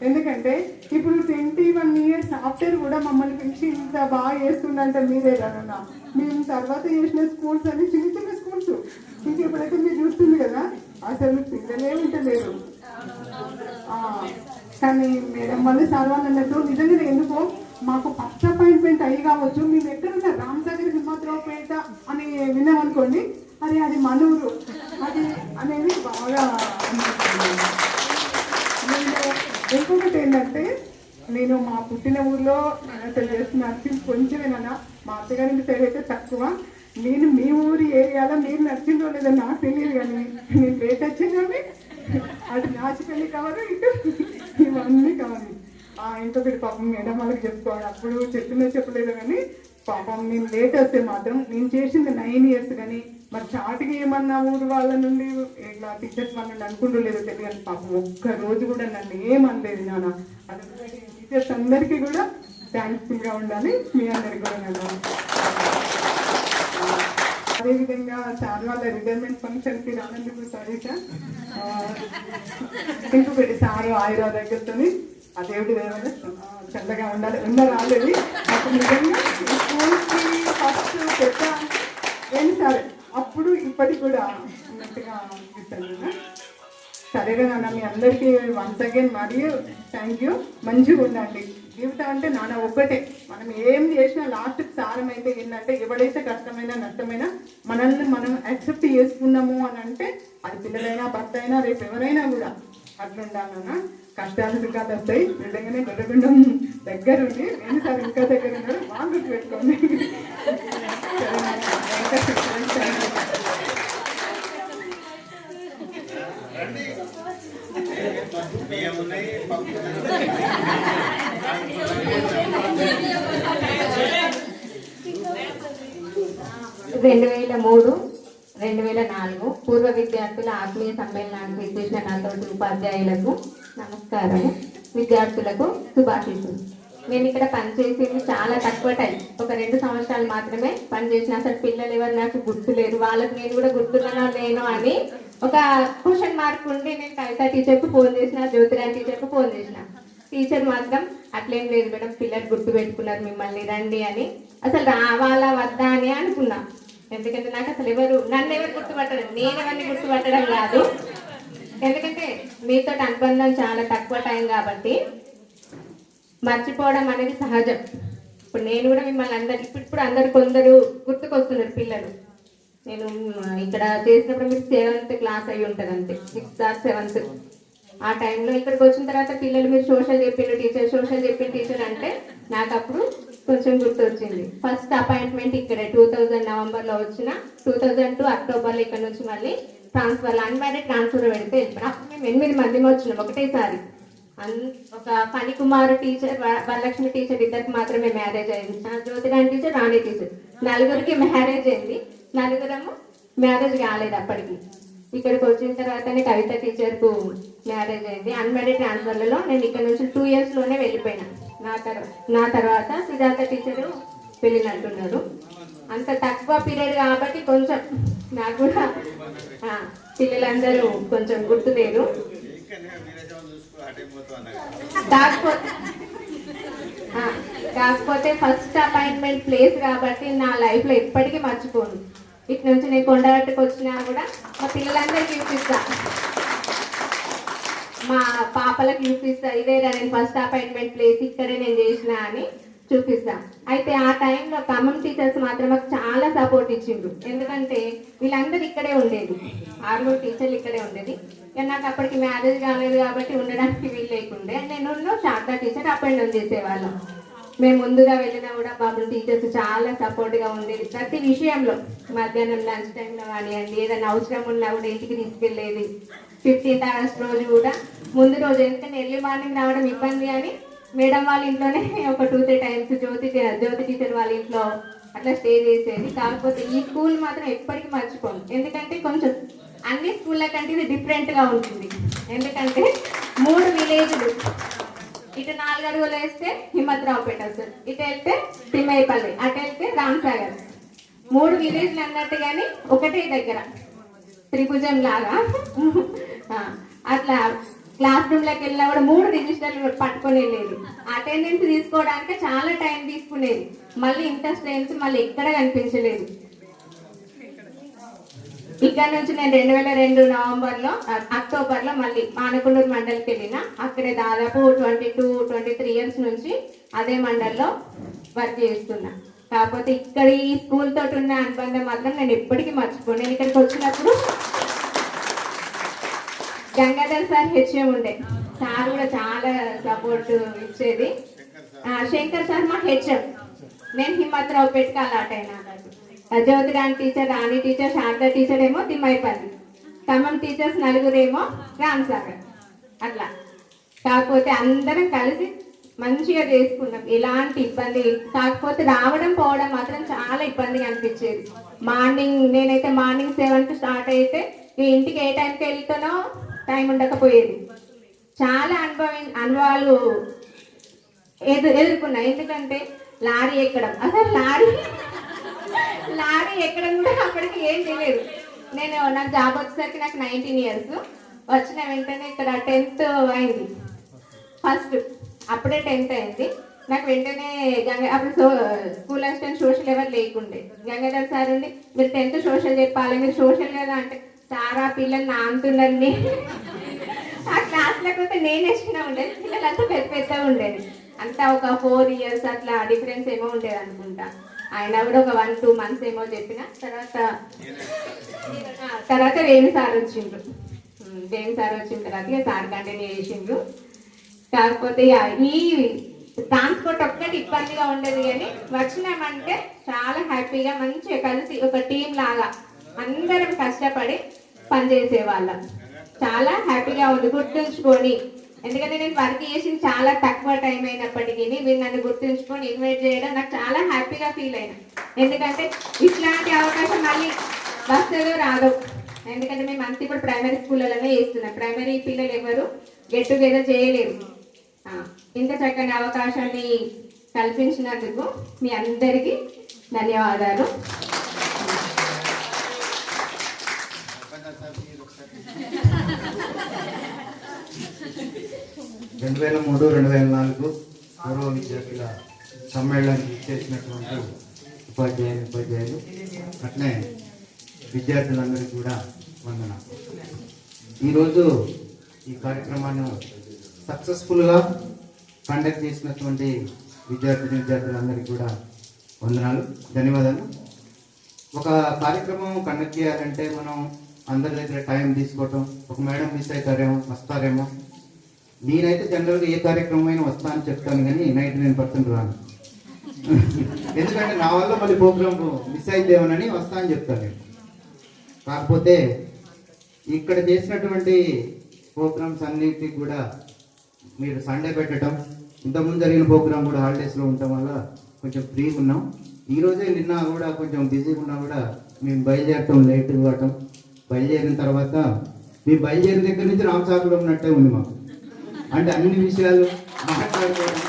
ఎందుకంటే ఇప్పుడు 21 years ఆఫ్టర్ కూడా మమ్మల్ని పిలిచి ఇంత బాగా చేస్తుందంటే మీరే కదా. మేము తర్వాత చేసిన స్కూల్స్ అని చిన్న చిన్న స్కూల్స్, ఇంక ఇప్పుడైతే మీరు చూస్తుంది కదా అసలు పిల్లలే ఉంటలేరు. కానీ మేడం వాళ్ళు సార్ వాళ్ళు అన్నట్టు నిజంగానే ఎందుకో మాకు ఫస్ట్ అపాయింట్మెంట్ అయ్యి కావచ్చు, మేము ఎక్కడున్నా రామ్సాగర్ హిమ్మత్రావుపేట అని విన్నామనుకోండి, అరే అది మనూరు అది అనేది బాగా అనిపిస్తుంది. ఇంకొకటి ఏంటంటే నేను మా పుట్టిన ఊర్లో అసలు చేస్తున్న నర్సింగ్ కొంచెమేనా, మా అత్తగారి సైడ్ అయితే తక్కువ. నేను మీ ఊరి ఏరియాలో మీరు నర్సింగ్లో లేదని నాకు తెలియదు, కానీ నేను లేట్ వచ్చింది కానీ అటు నాచిపల్లి కవరు, ఇటు ఇవన్నీ కవరు. ఇంకొకటి పాపం మేడం వాళ్ళకి చెప్పుకోవాలి, అప్పుడు చెప్పలేదు కానీ పాపం నేను లేట్ వస్తే మాత్రం నేను చేసింది 9 years కానీ మరి చాటుగా ఏమన్నా ఊరు వాళ్ళ నుండి ఇట్లా టీచర్స్ వాళ్ళ నుండి అనుకుంటూ తెలియదు. పాపం ఒక్క రోజు కూడా నన్ను ఏమనలేదు నాన్న. అది టీచర్స్ అందరికీ కూడా థ్యాంక్ఫుల్గా ఉండాలి, మీ అందరికీ కూడా నాన్న. అదేవిధంగా సార్ వాళ్ళ రిటైర్మెంట్ ఫంక్షన్కి రానందుకు సారీ సార్. ఇంకొకటి సారు ఆయుర్వేదంతో ఆ దేవుడి దేవత చల్లగా ఉండాలి, రాలేదు. అప్పుడు నిజంగా స్కూల్కి ఫస్ట్ పెద్ద ఏంటి సార్ అప్పుడు ఇప్పటికి కూడా ఉన్నట్టుగా అనిపిస్తుంది. సరేగా నాన్న, మీ అందరికీ వన్స్ అగైన్ మరియు థ్యాంక్ యూ. మంచిగా ఉండండి. జీవితం అంటే నాన్న ఒక్కటే, మనం ఏం చేసినా లాస్ట్కి సారం అయితే ఏంటంటే ఎవడైతే కష్టమైనా నష్టమైనా మనల్ని మనం యాక్సెప్ట్ చేసుకున్నాము అని అంటే అది పిల్లలైనా భర్త అయినా రేపు ఎవరైనా కూడా అట్లుండాలన్నా. కష్టాలు సుఖాలు వస్తాయి, నిజంగానే గొడవగుండం దగ్గరుండి నేను సార్ ఇంకా దగ్గర ఉన్నాడు, బాగా గుర్తుపెట్టుకోండి. రెండు 2003, 2004 పూర్వ విద్యార్థుల ఆత్మీయ సమ్మేళనానికి విచ్చేసిన నాతోటి ఉపాధ్యాయులకు నమస్కారం, విద్యార్థులకు శుభాశీస్సులు. నేను ఇక్కడ పనిచేసింది చాలా తక్కువ టైం, ఒక 2 సంవత్సరాలు మాత్రమే పనిచేసిన. అసలు పిల్లలు ఎవరు నాకు గుర్తులేరు, వాళ్ళకి నేను కూడా గుర్తున్నానో లేనో అని ఒక క్వశ్చన్ మార్క్ ఉండి నేను కవిత టీచర్కు ఫోన్ చేసిన, జ్యోతిరాణి టీచర్కు ఫోన్ చేసిన. టీచర్ మాత్రం అట్లేం లేదు మేడం, పిల్లలు గుర్తు పెట్టుకున్నారు మిమ్మల్ని, రండి అని. అసలు రావాలా వద్దా అని అనుకున్నా, ఎందుకంటే నాకు అసలు నన్ను ఎవరు గుర్తుపట్టడం, నేను ఎవరిని గుర్తుపట్టడం కాదు. ఎందుకంటే మీతో అనుబంధం చాలా తక్కువ టైం కాబట్టి మర్చిపోవడం అనేది సహజం. ఇప్పుడు నేను కూడా మిమ్మల్ని ఇప్పుడు అందరు కొందరు గుర్తుకొస్తున్నారు పిల్లలు. నేను ఇక్కడ చేసినప్పుడు మీరు 7th క్లాస్ అయి ఉంటుంది అంతే, 6th or 7th. ఆ టైంలో ఇక్కడికి వచ్చిన తర్వాత పిల్లలు మీరు సోషల్ చెప్పిన టీచర్ అంటే నాకు అప్పుడు కొంచెం గుర్తు వచ్చింది. ఫస్ట్ అపాయింట్మెంట్ ఇక్కడే 2000 నవంబర్లో వచ్చిన, 2002 అక్టోబర్లో ఇక్కడ నుంచి మళ్ళీ ట్రాన్స్ఫర్, అన్మ్యారీడ్ ట్రాన్స్ఫర్ పెడితే అప్పుడు మేము 8 మందిని వచ్చినాం ఒకటేసారి. ఒక ఫణికుమార్ టీచర్, వరలక్ష్మి టీచర్ ఇద్దరికి మాత్రమే మ్యారేజ్ అయింది, జ్యోతిరాణి టీచర్, రాణి టీచర్ 4గురికి మ్యారేజ్ అయింది. 4గురము మ్యారేజ్ కాలేదు అప్పటికి. ఇక్కడికి వచ్చిన తర్వాతనే కవిత టీచర్కు మ్యారేజ్ అయింది. అన్మ్యారీడ్ ట్రాన్స్ఫర్లలో నేను ఇక్కడ నుంచి 2 yearsలోనే వెళ్ళిపోయినా. నా తర్వాత సుజాత టీచరు వెళ్ళినట్టున్నారు. అంత తక్కువ పీరియడ్ కాబట్టి కొంచెం నాకు కూడా పిల్లలందరూ కొంచెం గుర్తులేరు. కాకపోతే ఫస్ట్ అపాయింట్మెంట్ ప్లేస్ కాబట్టి నా లైఫ్లో ఎప్పటికీ మర్చిపోను. ఇటు నుంచి నేను కొండగట్టుకు వచ్చినా కూడా మా పిల్లలందరికీ చూపిస్తా, మా పాపలకు చూపిస్తా, ఇదేరా నేను ఫస్ట్ అపాయింట్మెంట్ ప్లేస్ ఇక్కడే నేను చేసిన అని చూపిస్తా. అయితే ఆ టైంలో ఖమ్మం టీచర్స్ మాత్రం మాకు చాలా సపోర్ట్ ఇచ్చిండ్రు. ఎందుకంటే వీళ్ళందరూ ఇక్కడే ఉండేది, 6 టీచర్లు ఇక్కడే ఉండేది. నాకు అప్పటికి మ్యారేజ్ కాలేదు కాబట్టి ఉండడానికి వీలు లేకుండే. నేను Sharada teacher up and down చేసేవాళ్ళం. మేము ముందుగా వెళ్ళినా కూడా బాబులు టీచర్స్ చాలా సపోర్ట్గా ఉండేది ప్రతి విషయంలో. మధ్యాహ్నం లంచ్ టైంలో కానివ్వండి, ఏదైనా అవసరం ఉన్నా కూడా ఇంటికి తీసుకెళ్ళేది. 15th August రోజు కూడా ముందు రోజు, ఎందుకంటే ఎర్లీ మార్నింగ్ రావడం ఇబ్బంది అని మేడం వాళ్ళ ఇంట్లోనే ఒక 2-3 times జ్యోతి టీచర్ వాళ్ళ ఇంట్లో అట్లా స్టే చేసేది. కాకపోతే ఈ స్కూల్ మాత్రం ఎప్పటికీ మర్చిపోను. ఎందుకంటే కొంచెం అన్ని స్కూళ్ళ కంటే ఇది డిఫరెంట్గా ఉంటుంది. ఎందుకంటే 3 విలేజ్లు, ఇటు 4 అడుగులు వేస్తే హిమ్మత్రావుపేట వస్తుంది, ఇటు వెళ్తే తిమ్మయ్యపల్లి, అటు వెళ్తే రామ్సాగర్. 3 విలేజ్లు అన్నట్టుగాని ఒకటే దగ్గర త్రిభుజం లాగా అట్లా క్లాస్ రూమ్లోకి వెళ్ళినా కూడా 3 రిజిస్టర్లు పట్టుకొని వెళ్ళేది. అటెండెన్స్ తీసుకోవడానికి చాలా టైం తీసుకునేది. మళ్ళీ ఇంత స్ట్రెంత్ మళ్ళీ ఎక్కడ కనిపించలేదు. ఇక్కడ నుంచి నేను 2002 అక్టోబర్లో మళ్ళీ మానకొండూరు మండలికి వెళ్ళిన. అక్కడే దాదాపు 22-23 ఇయర్స్ నుంచి అదే మండల్లో వర్క్ చేస్తున్నా. కాకపోతే ఇక్కడ ఈ స్కూల్ తోటి ఉన్న అనుబంధం మాత్రం నేను ఎప్పటికీ మర్చిపోను. నేను ఇక్కడికి వచ్చినప్పుడు గంగాధర్ సార్ హెచ్ఎం ఉండే, సార్ కూడా చాలా సపోర్ట్ ఇచ్చేది. శంకర్ సార్ మా హెచ్ఎం. నేను హిమ్మత్రావుపేటకి అలాట్ అయినా. జ్యోతిరాణి టీచర్, రాణి టీచర్, శారద టీచర్ ఏమో తిమ్మైపల్లి, ఖమ్మం టీచర్స్ 4 ఏమో రామ్సాగర్. అట్లా కాకపోతే అందరం కలిసి మంచిగా చేసుకున్నాం, ఎలాంటి ఇబ్బంది. కాకపోతే రావడం పోవడం మాత్రం చాలా ఇబ్బందిగా అనిపించేది. నేనైతే మార్నింగ్ 7కి స్టార్ట్ అయితే ఇంటికి ఏ టైంకి వెళ్తానో టైం ఉండకపోయేది. చాలా అనుభవాలు ఎదుర్కొన్నా. ఎందుకంటే లారీ ఎక్కడం, అసలు లారీ ఎక్కడం కూడా అప్పటికి ఏం తెలియదు. నాకు జాబ్ వచ్చేసరికి నాకు 19 ఇయర్స్. వచ్చిన వెంటనే ఇక్కడ 10th అయింది ఫస్ట్, అప్పుడే 10th అయింది. నాకు వెంటనే అప్పుడు స్కూల్ అసిస్టెంట్ సోషల్ ఎవరు లేకుండే. గంగాధర్ సార్ ఉండి మీరు 10th సోషల్ చెప్పాలి, మీరు సోషల్ కదా అంటే సారా పిల్లలు నాంతుండండి. ఆ క్లాస్లోకి వస్తే నేనే చిన్న ఉండేది, పిల్లలంతా పెద్ద ఉండేది. అంతా ఒక 4 ఇయర్స్ అట్లా డిఫరెన్స్ ఏమో ఉండేది అనుకుంటా. ఆయన కూడా ఒక 1-2 మంత్స్ ఏమో చెప్పిన తర్వాత వేణు సార్ వచ్చిండ్రు. వేణు సార్ వచ్చిన తర్వాత సార్ కంటిన్యూ చేసిండ్రు. కాకపోతే ఈ ట్రాన్స్పోర్ట్ ఒక్కటి ఇబ్బందిగా ఉండేది, కానీ వచ్చినామంటే చాలా హ్యాపీగా మంచిగా కలిసి ఒక టీం లాగా అందరం కష్టపడి పనిచేసే వాళ్ళం. చాలా హ్యాపీగా ఉంది. గుర్తుంచుకొని, ఎందుకంటే నేను వర్క్ చేసింది చాలా తక్కువ టైం అయినప్పటికీ మీరు నన్ను గుర్తుంచుకొని ఇన్వైట్ చేయడం నాకు చాలా హ్యాపీగా ఫీల్ అయినా. ఎందుకంటే ఇట్లాంటి అవకాశం మళ్ళీ వస్తుందో రాదో. ఎందుకంటే మేము అంతా ఇప్పుడు ప్రైమరీ స్కూళ్ళలోనే చేస్తున్నాం. ప్రైమరీ పిల్లలు ఎవరు గెట్ టుగెదర్ చేయలేరు. ఇంత చక్కని అవకాశాన్ని కల్పించినందుకు మీ అందరికీ ధన్యవాదాలు. 2003-2004 పూర్వ విద్యార్థుల సమ్మేళనానికి చేసినటువంటి ఉపాధ్యాయులు అట్లే విద్యార్థులందరికీ కూడా వందన. ఈరోజు ఈ కార్యక్రమాన్ని సక్సెస్ఫుల్గా కండక్ట్ చేసినటువంటి విద్యార్థులందరికీ కూడా వందనాలు, ధన్యవాదాలు. ఒక కార్యక్రమం కండక్ట్ చేయాలంటే మనం అందరి దగ్గర టైం తీసుకోవటం, ఒక మేడం మిస్ అవుతారేమో వస్తారేమో. నేనైతే జనరల్గా ఏ కార్యక్రమం అయినా వస్తా అని చెప్తాను, కానీ 99% రాను. ఎందుకంటే నా వల్ల మళ్ళీ ప్రోగ్రామ్ మిస్ అయితేమోనని వస్తా అని చెప్తాను నేను. కాకపోతే ఇక్కడ చేసినటువంటి ప్రోగ్రామ్స్ అన్నిటికీ కూడా మీరు సండే పెట్టడం, ఇంతకుముందు జరిగిన ప్రోగ్రామ్ కూడా హాలిడేస్లో ఉండటం వల్ల కొంచెం ఫ్రీగా ఉన్నాం. ఈరోజే నిన్న కూడా కొంచెం బిజీగా ఉన్నా కూడా మేము బయలుదేరటం లేట్ ఇవ్వటం. బయలుదేరిన తర్వాత మీ బయలుదేరిన దగ్గర నుంచి రామసాగర్లో ఉన్నట్టే ఉంది మాకు. అంటే అన్ని విషయాలు మాట్లాడుకోవడం,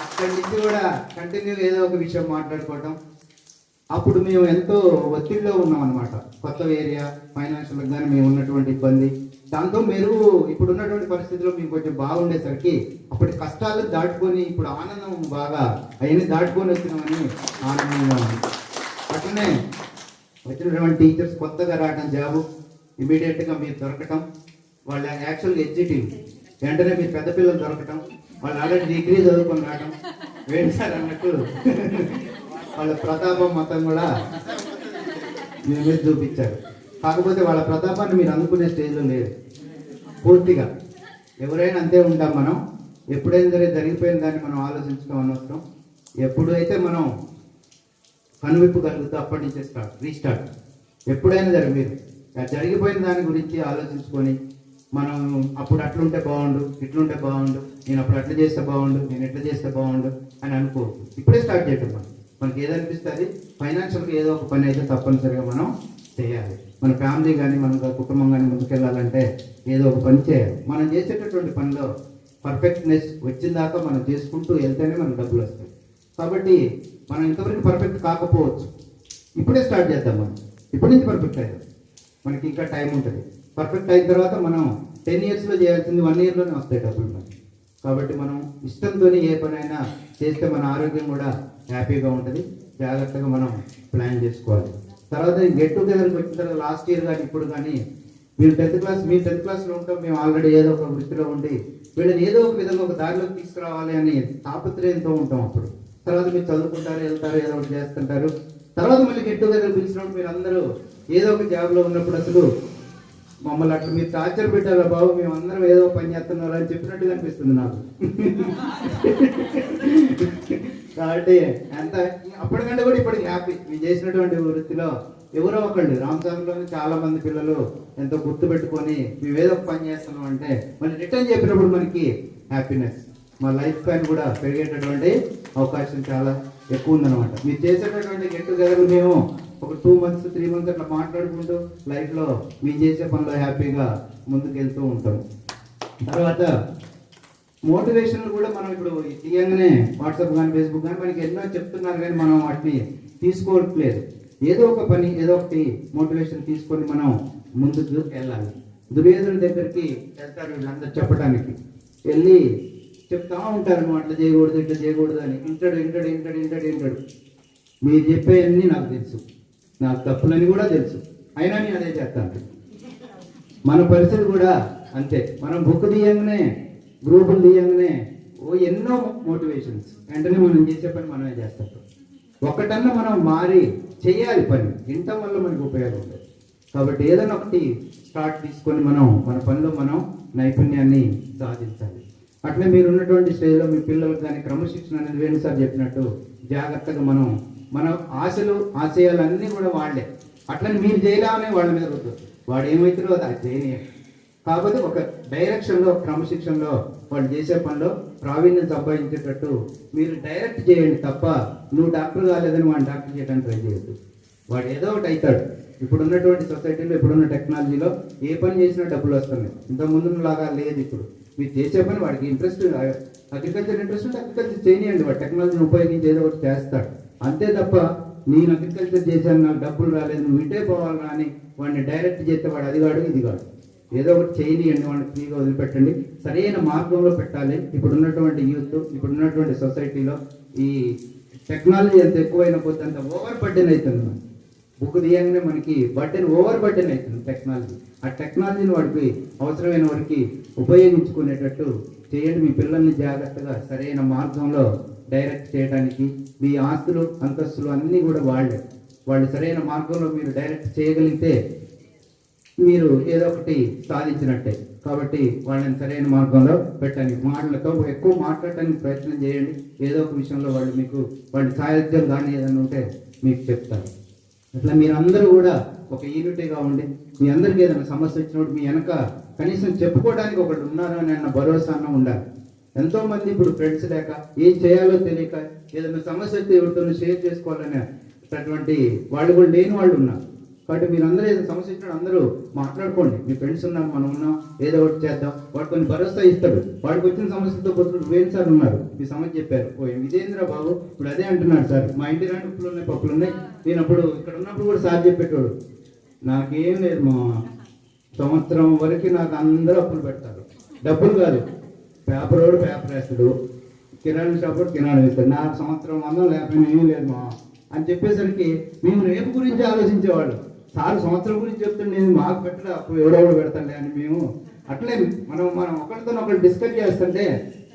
అక్కడి నుంచి కూడా కంటిన్యూ ఏదో ఒక విషయం మాట్లాడుకోవటం. అప్పుడు మేము ఎంతో ఒత్తిడిలో ఉన్నాం అనమాట. కొత్త ఏరియా, ఫైనాన్షియల్గా కానీ మేము ఉన్నటువంటి ఇబ్బంది, దాంతో మీరు ఇప్పుడు ఉన్నటువంటి పరిస్థితిలో మేము కొంచెం బాగుండేసరికి అప్పటి కష్టాలు దాటుకొని ఇప్పుడు ఆనందం బాగా అవన్నీ దాటుకొని వచ్చినామని ఆనందంగా ఉంది. అట్లనే వచ్చినటువంటి టీచర్స్ కొత్తగా రావడం, జాబు ఇమీడియట్గా మీరు దొరకటం, వాళ్ళ యాక్చువల్గా ఎగ్జిటివ్ వెంటనే మీరు పెద్ద పిల్లలు దొరకటం, వాళ్ళు ఆల్రెడీ డిగ్రీ చదువుకొని రావడం, వేడి సార్ అన్నట్టు వాళ్ళ ప్రతాపం మొత్తం కూడా మీ మీద చూపించారు. కాకపోతే వాళ్ళ ప్రతాపాన్ని మీరు అందుకునే స్టేజ్లో లేరు పూర్తిగా. ఎవరైనా అంతే ఉంటాం మనం. ఎప్పుడైనా సరే జరిగిపోయిన దాన్ని మనం ఆలోచించడం అనవసరం. ఎప్పుడైతే మనం కనువిప్పు కలుగుతూ అప్పటి నుంచే రీస్టార్ట్. ఎప్పుడైనా సరే మీరు జరిగిపోయిన దాని గురించి ఆలోచించుకొని మనం అప్పుడు అట్లుంటే బాగుండు, ఇట్లుంటే బాగుండు, నేను అప్పుడు అట్లా చేస్తే బాగుండు, నేను ఎట్లా చేస్తే బాగుండు అని అనుకో. ఇప్పుడే స్టార్ట్ చేయటం మనం. మనకి ఏదనిపిస్తే అది ఫైనాన్షియల్గా ఏదో ఒక పని అయితే తప్పనిసరిగా మనం చేయాలి. మన ఫ్యామిలీ కానీ మన కుటుంబం కానీ ముందుకెళ్ళాలంటే ఏదో ఒక పని చేయాలి. మనం చేసేటటువంటి పనిలో పర్ఫెక్ట్నెస్ వచ్చిన దాకా మనం చేసుకుంటూ వెళ్తేనే మనకు డబ్బులు వస్తాయి. కాబట్టి మనం ఇంతవరకు పర్ఫెక్ట్ కాకపోవచ్చు, ఇప్పుడే స్టార్ట్ చేద్దాం. మనం ఇప్పటి నుంచి పర్ఫెక్ట్ అయ్యాం, మనకి ఇంకా టైం ఉంటుంది. పర్ఫెక్ట్ అయిన తర్వాత మనం 10 yearsలో చేయాల్సింది 1 yearలోనే వస్తాయి డబ్బులు మనకి. కాబట్టి మనం ఇష్టంతో ఏ పనైనా చేస్తే మన ఆరోగ్యం కూడా హ్యాపీగా ఉంటుంది. జాగ్రత్తగా మనం ప్లాన్ చేసుకోవాలి. తర్వాత గెట్ టుగెదర్కి వచ్చిన తర్వాత లాస్ట్ ఇయర్ కానీ ఇప్పుడు కానీ మీరు 10th క్లాస్లో ఉంటాం, మేము ఆల్రెడీ ఏదో ఒక వృత్తిలో ఉండి వీళ్ళని ఏదో ఒక విధంగా ఒక దారిలోకి తీసుకురావాలి అని తాపత్రయంతో ఉంటాం. అప్పుడు తర్వాత మీరు చదువుకుంటారు, వెళ్తారు, ఏదో ఒకటి చేస్తుంటారు. తర్వాత మళ్ళీ గెట్ టుగెదర్ పిలిచినప్పుడు మీరు అందరూ ఏదో ఒక జాబ్లో ఉన్నప్పుడు అసలు మమ్మల్ని అట్లా మీరు టార్చర్ పెట్టారా బాబు, మేము అందరం ఏదో పని చేస్తున్నారు అని చెప్పినట్టుగా అనిపిస్తుంది నాకు. కాబట్టి అంత అప్పటికంటే కూడా ఇప్పటికి హ్యాపీ. మీరు చేసినటువంటి వృత్తిలో ఎవరో ఒకళ్ళు రామస్వామిలోని చాలా మంది పిల్లలు ఎంతో గుర్తు పెట్టుకొని మేము ఏదో ఒక పని చేస్తున్నాం అంటే మళ్ళీ రిటర్న్ చెప్పినప్పుడు మనకి హ్యాపీనెస్, మా లైఫ్ స్పాన్ కూడా పెరిగేటటువంటి అవకాశం చాలా ఎక్కువ ఉందన్నమాట. మీరు చేసేటటువంటి గెట్ టుగెదర్ మేము ఒక 2 months 3 months అట్లా మాట్లాడుకుంటూ లైఫ్లో మీరు చేసే పనిలో హ్యాపీగా ముందుకు వెళ్తూ ఉంటాం. తర్వాత మోటివేషన్లు కూడా మనం ఇప్పుడు తీయంగానే వాట్సాప్ కానీ ఫేస్బుక్ కానీ మనకి ఎన్నో చెప్తున్నారు, కానీ మనం వాటిని తీసుకోవట్లేదు. ఏదో ఒక పని ఏదో ఒకటి మోటివేషన్ తీసుకొని మనం ముందుకు వెళ్ళాలి. దుర్యోధన దగ్గరికి వెళ్తారు వీళ్ళందరూ చెప్పడానికి, వెళ్ళి చెప్తా ఉంటారు నువ్వు అట్లా చేయకూడదు ఇట్లా చేయకూడదు అని. ఇంటాడు. మీరు చెప్పేవన్నీ నాకు తెలుసు, నాకు తప్పులని కూడా తెలుసు, అయినా నేను అదే చేస్తాను. మన పరిస్థితి కూడా అంతే. మనం బుక్ తీయంగానే గ్రూపులు తీయంగానే ఎన్నో మోటివేషన్స్, వెంటనే మనం చేసే పని మనమే చేస్తాం. ఒకటన్నా మనం మారి చేయాలి పని, వినటం వల్ల మనకు ఉపయోగం ఉంటుంది. కాబట్టి ఏదైనా ఒకటి స్టార్ట్ తీసుకొని మనం మన పనిలో మనం నైపుణ్యాన్ని సాధించాలి. అట్లే మీరు ఉన్నటువంటి స్టేజ్లో మీ పిల్లలకు కానీ క్రమశిక్షణ అనేది వేణు సార్ చెప్పినట్టు జాగ్రత్తగా మన ఆశయాలు అన్నీ కూడా వాళ్ళే. అట్లని మీరు చేయలేమనే వాళ్ళ మీద వద్దు, వాడు ఏమవుతారో అది చేయనీయం. కాకపోతే ఒక డైరెక్షన్లో క్రమశిక్షణలో వాళ్ళు చేసే పనిలో ప్రావీణ్యం సంపాదించేటట్టు మీరు డైరెక్ట్ చేయండి తప్ప నువ్వు డాక్టర్ కాలేదని వాడిని డాక్టర్ చేయడానికి ట్రై చేయొద్దు. వాడు ఏదో ఒకటి అవుతాడు. ఇప్పుడు ఉన్నటువంటి సొసైటీలో ఇప్పుడున్న టెక్నాలజీలో ఏ పని చేసినా డబ్బులు వస్తున్నాయి, ఇంతకుముందు లాగా లేదు. ఇప్పుడు మీరు చేసే పని వాడికి ఇంట్రెస్ట్, అగ్రికల్చర్ ఇంట్రెస్ట్ ఉంటే అగ్రికల్చర్ చేయనియండి, వాడు టెక్నాలజీని ఉపయోగించి ఏదో ఒకటి చేస్తాడు. అంతే తప్ప నేను అగ్రికల్చర్ చేశాను నాకు డబ్బులు రాలేదు నువ్వు ఇటే పోవాలని అని వాడిని డైరెక్ట్ చేస్తే వాడు అదిగాడు ఇదిగాడు. ఏదో ఒకటి చేయనియండి, వాడిని ఫ్రీగా వదిలిపెట్టండి, సరైన మార్గంలో పెట్టాలి. ఇప్పుడున్నటువంటి యూత్, ఇప్పుడున్నటువంటి సొసైటీలో ఈ టెక్నాలజీ ఎంత ఎక్కువైన కొద్ది అంత ఓవర్ బర్డెన్ అవుతుంది. బుక్ తీయంగానే మనకి ఓవర్ బర్డెన్ అవుతుంది టెక్నాలజీ. ఆ టెక్నాలజీని వాడికి అవసరమైన వరకు ఉపయోగించుకునేటట్టు చేయండి. మీ పిల్లల్ని జాగ్రత్తగా సరైన మార్గంలో డైరెక్ట్ చేయడానికి మీ ఆస్తులు అంతస్తులు అన్నీ కూడా వాళ్ళు సరైన మార్గంలో మీరు డైరెక్ట్ చేయగలిగితే మీరు ఏదో ఒకటి సాధించినట్టే. కాబట్టి వాళ్ళని సరైన మార్గంలో పెట్టండి. మాటలతో ఎక్కువ మాట్లాడటానికి ప్రయత్నం చేయండి. ఏదో ఒక విషయంలో వాళ్ళు సాహిత్యం కానీ ఏదైనా ఉంటే మీకు చెప్తారు. అట్లా మీరందరూ కూడా ఒక యూనిటీగా ఉండి మీ అందరికీ ఏదైనా సమస్య వచ్చినప్పుడు మీ వెనక కనీసం చెప్పుకోవడానికి ఒకటి ఉన్నారు అని అన్న భరోసా అన్న ఉండాలి. ఎంతోమంది ఇప్పుడు ఫ్రెండ్స్ లేక ఏం చేయాలో తెలియక ఏదైనా సమస్య వస్తే ఎవరితో షేర్ చేసుకోవాలనేటటువంటి వాళ్ళు కూడా లేని వాళ్ళు ఉన్నారు. కాబట్టి మీరు అందరూ ఏదైనా సమస్య ఇచ్చినప్పుడు అందరూ మాట్లాడుకోండి. మీ ఫ్రెండ్స్ ఉన్నారు, మనం ఉన్నాం, ఏదో ఒకటి చేద్దాం. వాడు కొన్ని భరోసా ఇస్తాడు. వాడికి వచ్చిన సమస్యతో పోతున్నప్పుడు వేణు సార్ ఉన్నారు, మీ సమస్య చెప్పారు. ఇదేంద్రా బాబు ఇప్పుడు అదే అంటున్నాడు సార్, మా ఇంటి రెండు ఉప్పులు ఉన్నాయి పప్పులు ఉన్నాయి. నేను అప్పుడు ఇక్కడ ఉన్నప్పుడు కూడా సార్ చెప్పేటోడు, నాకేం లేదు మా సంవత్సరం వరకు నాకు అందరూ అప్పులు పెడతారు, డబ్బులు కాదు, పేపర్ వాడు పేపర్ వేస్తాడు, కిరాణా షాప్ వాడు కిరాణా వేస్తాడు, నాకు సంవత్సరం వందలు లేకపోయినా ఏం లేదు మా అని చెప్పేసరికి మేము రేపు గురించి ఆలోచించేవాళ్ళు. సార్ సంవత్సరం గురించి చెప్తుండే మాకు పెట్టలే అప్పుడు ఎవడెవడు పెడతాంలే అని మేము అట్లే మనం ఒకరితో ఒకరు డిస్కస్ చేస్తుంటే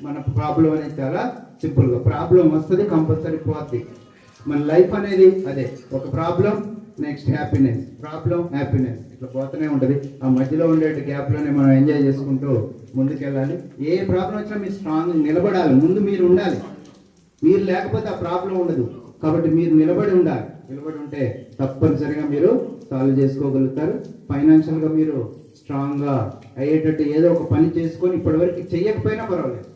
మన ప్రాబ్లం అనేది చాలా సింపుల్గా ప్రాబ్లం వస్తుంది, కంపల్సరీ పోతుంది. మన లైఫ్ అనేది అదే, ఒక problem next happiness, problem happiness, ఇట్లా పోతూనే ఉంటుంది. ఆ మధ్యలో ఉండే గ్యాప్లోనే మనం ఎంజాయ్ చేసుకుంటూ ముందుకెళ్ళాలి. ఏ ప్రాబ్లం వచ్చినా మీరు స్ట్రాంగ్ నిలబడాలి. ముందు మీరు ఉండాలి, మీరు లేకపోతే ఆ ప్రాబ్లం ఉండదు. కాబట్టి మీరు నిలబడి ఉండాలి. నిలబడి ఉంటే తప్పనిసరిగా మీరు సాల్వ్ చేసుకోగలుగుతారు. ఫైనాన్షియల్గా మీరు స్ట్రాంగ్గా అయ్యేటట్టు ఏదో ఒక పని చేసుకొని ఇప్పటివరకు చేయకపోయినా పర్వాలేదు,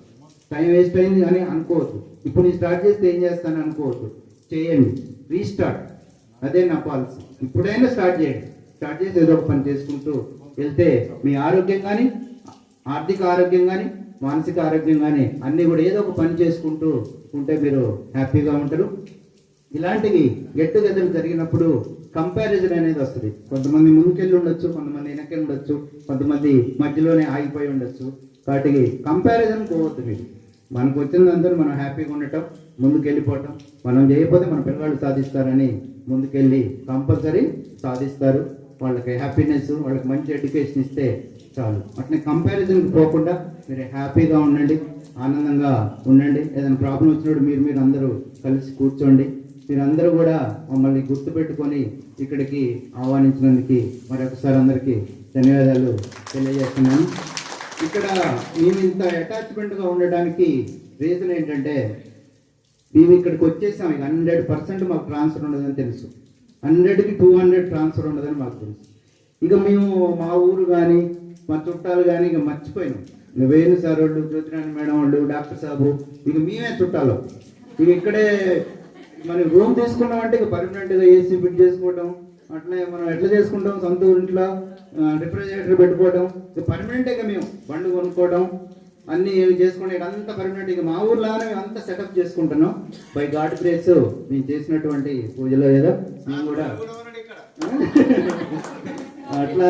టైం వేస్ట్ అయింది అని అనుకోవద్దు. ఇప్పుడు నేను స్టార్ట్ చేస్తే ఏం చేస్తాను అనుకోవద్దు. చేయండి, రీస్టార్ట్. అదే నా పాలసీ. ఇప్పుడైనా స్టార్ట్ చేయండి. స్టార్ట్ చేసి ఏదో ఒక పని చేసుకుంటూ వెళ్తే మీ ఆరోగ్యం కానీ, ఆర్థిక ఆరోగ్యం కానీ, మానసిక ఆరోగ్యం కానీ అన్నీ కూడా ఏదో ఒక పని చేసుకుంటూ ఉంటే మీరు హ్యాపీగా ఉంటారు. ఇలాంటివి గెట్ టుగెదర్ జరిగినప్పుడు కంపారిజన్ అనేది వస్తుంది. కొంతమంది ముందుకెళ్ళి ఉండొచ్చు, కొంతమంది వెనక్కి ఉండొచ్చు, కొంతమంది మధ్యలోనే ఆగిపోయి ఉండొచ్చు. వాటికి కంపారిజన్ పోవద్దు. మీరు మనకు వచ్చిందంతా మనం హ్యాపీగా ఉండటం, ముందుకెళ్ళిపోవటం. మనం చేయకపోతే మన పిల్లలు సాధిస్తారని ముందుకెళ్ళి కంపల్సరీ సాధిస్తారు. వాళ్ళకి హ్యాపీనెస్, వాళ్ళకి మంచి ఎడ్యుకేషన్ ఇస్తే చాలు. అట్నే కంపారిజన్కి పోకుండా మీరు హ్యాపీగా ఉండండి, ఆనందంగా ఉండండి. ఏదైనా ప్రాబ్లం వచ్చినప్పుడు మీరు అందరూ కలిసి కూర్చోండి. మీరందరూ కూడా మమ్మల్ని గుర్తుపెట్టుకొని ఇక్కడికి ఆహ్వానించినందుకు మరొకసారి అందరికీ ధన్యవాదాలు తెలియజేస్తున్నాను. ఇక్కడ మేము ఇంత అటాచ్మెంట్గా ఉండడానికి రీజన్ ఏంటంటే, మేము ఇక్కడికి వచ్చేసాం. ఇక 100% మాకు ట్రాన్స్ఫర్ ఉండదని తెలుసు. 100కి 200 ట్రాన్స్ఫర్ ఉండదని మాకు తెలుసు. ఇక మేము మా ఊరు కానీ మా చుట్టాలు కానీ ఇక మర్చిపోయినాం. ఇక వేణు సార్ వాళ్ళు, జ్యోతిరాణి మేడం వాళ్ళు, డాక్టర్ సాబు, ఇక మేమే చుట్టాలు. ఇక ఇక్కడే మనం రూమ్ తీసుకున్నామంటే ఇక పర్మనెంట్గా ఏసీ ఫిట్ చేసుకోవడం, అట్లే మనం ఎట్లా చేసుకుంటాం, సొంత ఇంట్లో రిఫ్రిజిరేటర్ పెట్టుకోవడం, ఇక పర్మనెంట్. ఇక మేము బండి కొనుక్కోవడం అన్నీ చేసుకుంటే ఇక అంతా పర్మనెంట్. ఇక మా ఊర్లోనే మేము అంతా సెటప్ చేసుకుంటున్నాం. బై గాడ్ గ్రేస్ మేము చేసినటువంటి పూజలో ఏదో మేము కూడా అట్లా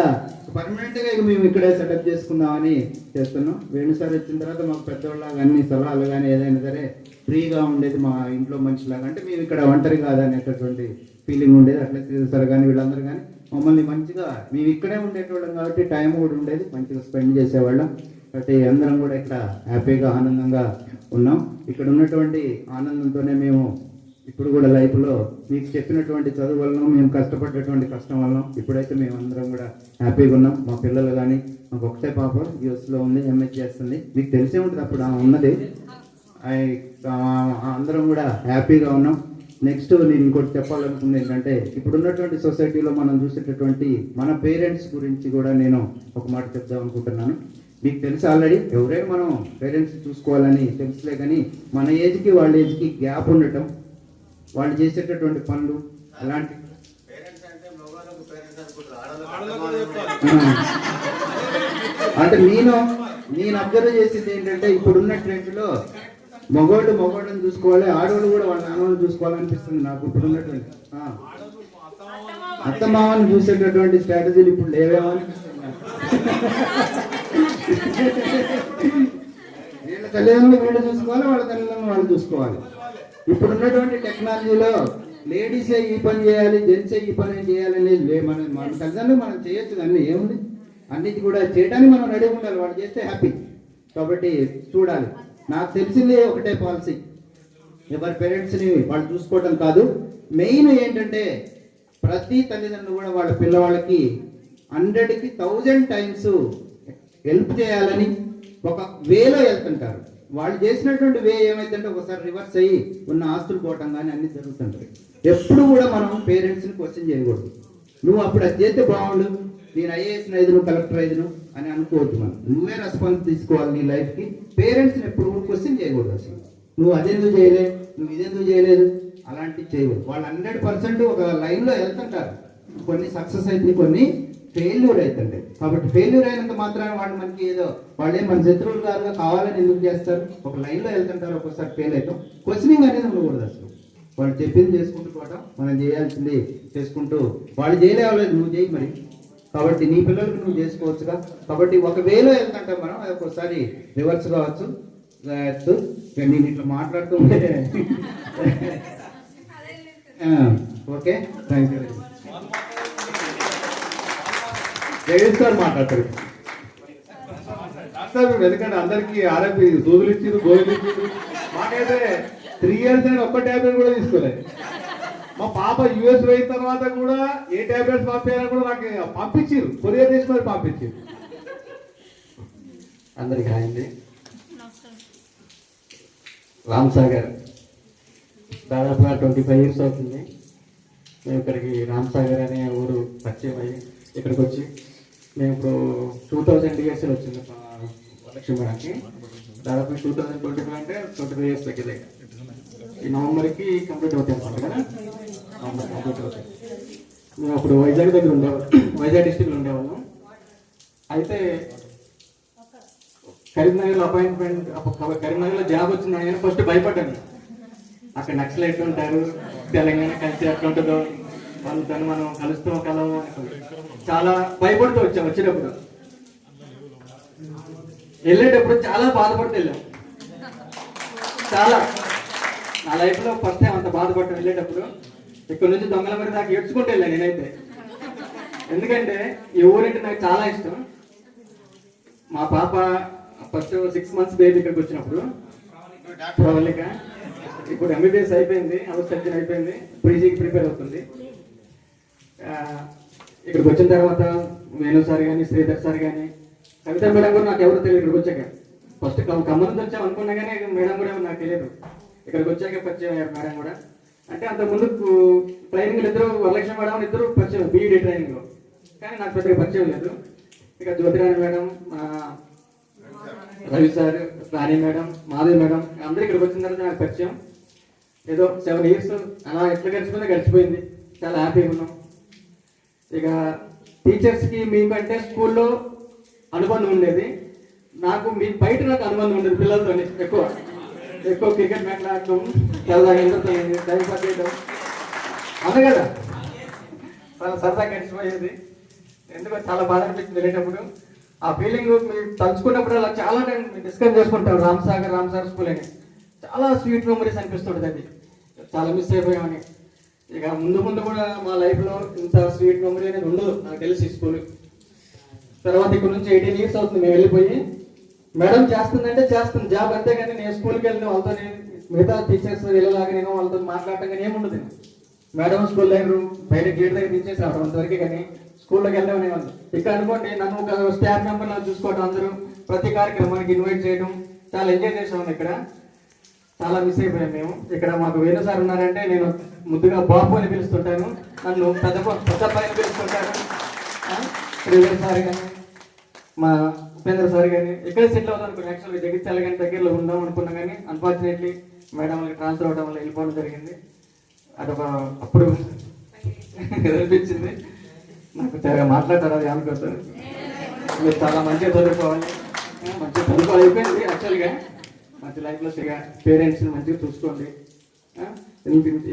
పర్మనెంట్గా ఇక మేము ఇక్కడే సెటప్ చేసుకుందామని చేస్తున్నాం. వేణుసారి వచ్చిన తర్వాత మాకు పెద్దవాళ్ళగా అన్ని సలహాలు కానీ ఏదైనా సరే ఫ్రీగా ఉండేది మా ఇంట్లో మనిషిలాగా. అంటే మేము ఇక్కడ ఒంటరి కాదనేటటువంటి ఫీలింగ్ ఉండేది. అట్లా సార్ కానీ వీళ్ళందరూ కానీ మమ్మల్ని మంచిగా, మేము ఇక్కడే ఉండేటోళ్ళం కాబట్టి టైం కూడా ఉండేది, మంచిగా స్పెండ్ చేసేవాళ్ళం. కాబట్టి అందరం కూడా ఇక్కడ హ్యాపీగా ఆనందంగా ఉన్నాం. ఇక్కడ ఉన్నటువంటి ఆనందంతోనే మేము ఇప్పుడు కూడా లైఫ్లో మీకు చెప్పినటువంటి చదువు వలన, మేము కష్టపడ్డటువంటి కష్టం వలన ఇప్పుడైతే మేము అందరం కూడా హ్యాపీగా ఉన్నాం. మా పిల్లలు కానీ, మాకు ఒకటే పాప యూఎస్లో ఉంది, ఎంఎస్ చేస్తుంది. మీకు తెలిసే ఉంటుంది అప్పుడు ఉన్నది. అందరం కూడా హ్యాపీగా ఉన్నాం. నెక్స్ట్ నేను ఇంకోటి చెప్పాలనుకుంది ఏంటంటే, ఇప్పుడున్నటువంటి సొసైటీలో మనం చూసేటటువంటి మన పేరెంట్స్ గురించి కూడా నేను ఒక మాట చెప్దాం అనుకుంటున్నాను. మీకు తెలుసు ఆల్రెడీ, ఎవరైనా మనం పేరెంట్స్ చూసుకోవాలని తెలుసులే, కానీ మన ఏజ్కి వాళ్ళ ఏజ్కి గ్యాప్ ఉండటం, వాళ్ళు చేసేటటువంటి పనులు అలాంటి అంటే నేను అబ్జర్వ్ చేసింది ఏంటంటే, ఇప్పుడున్న ట్రెండ్లో మగవాళ్ళని చూసుకోవాలి, ఆడవాళ్ళు కూడా వాళ్ళ నాన్నవాళ్ళు చూసుకోవాలనిపిస్తుంది నాకు. ఇప్పుడున్నటువంటి అత్తమామని చూసేటటువంటి స్ట్రాటజీలు ఇప్పుడు లేవేమో అనిపిస్తుంది నాకు. వీళ్ళ తల్లిదండ్రులు వీళ్ళు చూసుకోవాలి, వాళ్ళ తల్లిదండ్రులు వాళ్ళు చూసుకోవాలి. ఇప్పుడున్నటువంటి టెక్నాలజీలో లేడీసే ఈ పని చేయాలి, జెంట్సే ఈ పని చేయాలనేది మన తల్లిదండ్రులు మనం చేయొచ్చు. అన్నీ ఏముంది, అన్నిటి కూడా చేయడానికి మనం రెడీ ఉండాలి. వాళ్ళు చేస్తే హ్యాపీ. కాబట్టి చూడాలి. నాకు తెలిసిందే ఒకటే పాలసీ, ఎవరి పేరెంట్స్ని వాళ్ళు చూసుకోవటం కాదు. మెయిన్ ఏంటంటే, ప్రతి తల్లిదండ్రులు కూడా వాళ్ళ పిల్లవాళ్ళకి 100కి 1000 టైమ్స్ హెల్ప్ చేయాలని ఒక వేలో వెళ్తుంటారు. వాళ్ళు చేసినటువంటి వే ఏమైతుంటే ఒకసారి రివర్స్ అయ్యి ఉన్న ఆస్తులు పోవటం కానీ అన్ని జరుగుతుంటాయి. ఎప్పుడు కూడా మనం పేరెంట్స్ని క్వశ్చన్ చేయకూడదు. నువ్వు అప్పుడు అది చేస్తే బాగుండు, నేను ఐఏఎస్ అయ్యేది, నువ్వు కలెక్టర్ అయ్యేది అని అనుకోవద్దు. మనం నువ్వే రెస్పాన్స్ తీసుకోవాలి నీ లైఫ్కి. పేరెంట్స్ని ఎప్పుడు కూడా క్వశ్చన్ చేయకూడదు. అసలు నువ్వు అదెందుకు చేయలేదు, నువ్వు ఇదెందుకు చేయలేదు, అలాంటివి చేయకూడదు. వాళ్ళు 100% ఒక లైన్లో వెళ్తుంటారు. కొన్ని సక్సెస్ అవుతుంది, కొన్ని ఫెయిల్యూర్ అవుతుంటాయి. కాబట్టి ఫెయిల్యూర్ అయినంత మాత్రాన వాళ్ళు మనకి ఏదో వాళ్ళే మన శత్రువులు కాదుగా కావాలని ఎందుకు చేస్తారు. ఒక లైన్లో వెళ్తుంటారు, ఒక్కోసారి ఫెయిల్ అవుతాం. క్వశ్చనింగ్ అనేది ఉండకూడదు. అసలు వాళ్ళు చెప్పింది చేసుకుంటూ పోవటం, మనం చేయాల్సింది చేసుకుంటూ, వాళ్ళు చేయలేవలేదు, నువ్వు చేయి మరి. కాబట్టి నీ పిల్లలకు నువ్వు చేసుకోవచ్చుగా. కాబట్టి ఒక వేలో వెళ్తుంటాం మనం, అది ఒక్కోసారి రివర్స్ కావచ్చు. నేను ఇట్లా మాట్లాడుతూ ఉంటే ఓకే, థ్యాంక్ యూ. జగదీష్ గారు మాట్లాడతారు. ఎందుకంటే అందరికి ఆరోగ్య సూదులు ఇచ్చింది, గోళీలు ఇచ్చింది. మాకైతే 3 years నేను ఒక్క ట్యాబ్లెట్ కూడా తీసుకోలేదు. మా పాప యూఎస్ పోయిన తర్వాత కూడా ఏ ట్యాబ్లెట్స్ పంపించాలని కూడా నాకు పంపించారు, కొరియర్ చేసి మరి పంపించారు. అందరికి హాయ్ అండి. రామ్ సాగర్ దాదాపుగా 25 years అవుతుంది. మేము ఇక్కడికి రామ్ సాగర్ అనే ఊరు పరిచయం అయ్యి ఇక్కడికి వచ్చి మేము ఇప్పుడు 2000 years వచ్చింది వరలక్ష్మి మేడంకి. దాదాపు 2025 అంటే 25 years దగ్గర. ఈ నవంబర్కి కంప్లీట్ అవుతాయి అనుకుంటా కదా, నవంబర్ కంప్లీట్ అవుతాయి. మేము అప్పుడు వైజాగ్ దగ్గర ఉండేవాళ్ళం, వైజాగ్ డిస్టిక్లో ఉండేవాళ్ళం. అయితే కరీంనగర్లో అపాయింట్మెంట్, కరీంనగర్లో జాబ్ వచ్చిందని నేను ఫస్ట్ భయపడ్డాను. అక్కడ నక్సల్ ఎట్లుంటారు, తెలంగాణ కలిసి ఎట్లా ఉంటుందో, వాళ్ళతో మనం కలుస్తాం కలవో చాలా భయపడుతూ వచ్చాం. వచ్చేటప్పుడు వెళ్ళేటప్పుడు చాలా బాధపడుతూ వెళ్ళాం. చాలా నా లైఫ్లో ఫస్ట్ టైం అంత బాధపడటం వెళ్ళేటప్పుడు. ఇక్కడ నుంచి దొంగల మరి దాకా ఏడ్చుకుంటూ వెళ్ళాను నేనైతే. ఎందుకంటే ఈ ఊరంటే నాకు చాలా ఇష్టం. మా పాప ఫస్ట్ 6 months బేబీ ఇక్కడికి వచ్చినప్పుడు ప్రవళిక, ఇప్పుడు MBBS అయిపోయింది, హౌస్ సర్జన్ అయిపోయింది, పీజీకి ప్రిపేర్ అవుతుంది. ఇక్కడికి వచ్చిన తర్వాత వేణు సార్ కానీ, శ్రీధర్ సార్ కానీ, కవిత మేడం కూడా నాకు ఎవరు తెలియదు. ఇక్కడికి వచ్చాక ఫస్ట్ ఖమ్మం నుంచి వచ్చాం అనుకున్నా కానీ మేడం కూడా నాకు తెలియదు. ఇక్కడికి వచ్చాక పరిచయం అయ్యారు మేడం కూడా. అంటే అంతకుముందు ట్రైనింగ్ ఇద్దరు వరలక్ష్మి మేడం ఇద్దరు పరిచయం బీఈడీ ట్రైనింగ్లో, కానీ నాకు పెద్దగా పరిచయం లేదు. ఇక జ్యోతిరాణి మేడం, రవి సార్, రాణి మేడం, మాధవి మేడం అందరూ ఇక్కడికి వచ్చిన తర్వాత నాకు పరిచయం. ఏదో 7 years అలా ఎట్లా గడిచిపోయింది. చాలా హ్యాపీగా ఉన్నాం. ఇక టీచర్స్కి మీకంటే స్కూల్లో అనుబంధం ఉండేది, నాకు మీ బయట నాకు అనుబంధం ఉండేది. పిల్లలతో ఎక్కువ క్రికెట్ మ్యాచ్ ఆడటం, సరదాగా ఎంతో టైం పాస్ చేయడం, అవును కదా, చాలా సరదాగా గడిచిపోయేది. ఎందుకో చాలా బాధ అనిపించింది వెళ్ళేటప్పుడు. ఆ ఫీలింగ్ మీరు తలుచుకున్నప్పుడు అలా చాలా టైం డిస్కస్ చేసుకుంటారు. రామ్ సాగర్ స్కూల్ అని చాలా స్వీట్ మెమరీస్ అనిపిస్తుంది. అది చాలా మిస్ అయిపోయామని. ఇక ముందు కూడా మా లైఫ్లో ఇంత స్వీట్ మెమరీ అనేది ఉండదు నాకు తెలిసి. స్కూల్ తర్వాత ఇక్కడ నుంచి 18 years అవుతుంది మేము వెళ్ళిపోయి. మేడం చేస్తుందంటే చేస్తుంది జాబ్, అంతేగాని నేను స్కూల్కి వెళ్ళిన వాళ్ళతో మిగతా టీచర్స్ వెళ్ళలాగా నేను వాళ్ళతో మాట్లాడటం కానీ ఏముండదు. మేడం స్కూల్ దగ్గర బయట గేట్ దగ్గర టీచర్స్ రావడం అంతవరకే, కానీ స్కూల్లోకి వెళ్ళడం అనేవాళ్ళు. ఇక్కడ అనుకోండి నన్ను ఒక స్టాఫ్ మెంబర్ నాకు చూసుకోవడం, అందరూ ప్రతి కార్యక్రమానికి ఇన్వైట్ చేయడం, చాలా ఎంజాయ్ చేసాము. ఇక్కడ చాలా మిస్ అయిపోయాం మేము. ఇక్కడ మాకు వేణు సార్ ఉన్నారంటే నేను ముద్దుగా బాబు అని పిలుస్తుంటాను, నన్ను పెద్దబ్బాయి అని పిలుస్తుంటాను. శ్రీధర్ సార్ కానీ, మా ఉపేంద్ర సార్ కానీ ఇక్కడ సెటిల్ అవుతాం అనుకున్నాను. యాక్చువల్గా జగిత్యాల కానీ దగ్గరలో ఉందాం అనుకున్నా, కానీ అన్ఫార్చునేట్లీ మేడం వాళ్ళకి ట్రాన్స్ఫర్ అవడం వల్ల వెళ్ళిపోవడం జరిగింది. అదొక అప్పుడు అనిపించింది. నాకు చాలా మాట్లాడతారు, అది అనుకుంటారు. మీరు చాలా మంచిగా చదువుకోవాలి, మంచిగా చదువుకోవాలి అయిపోయింది. యాక్చువల్గా మంచి లైఫ్లో పేరెంట్స్ని మంచిగా చూసుకోండి.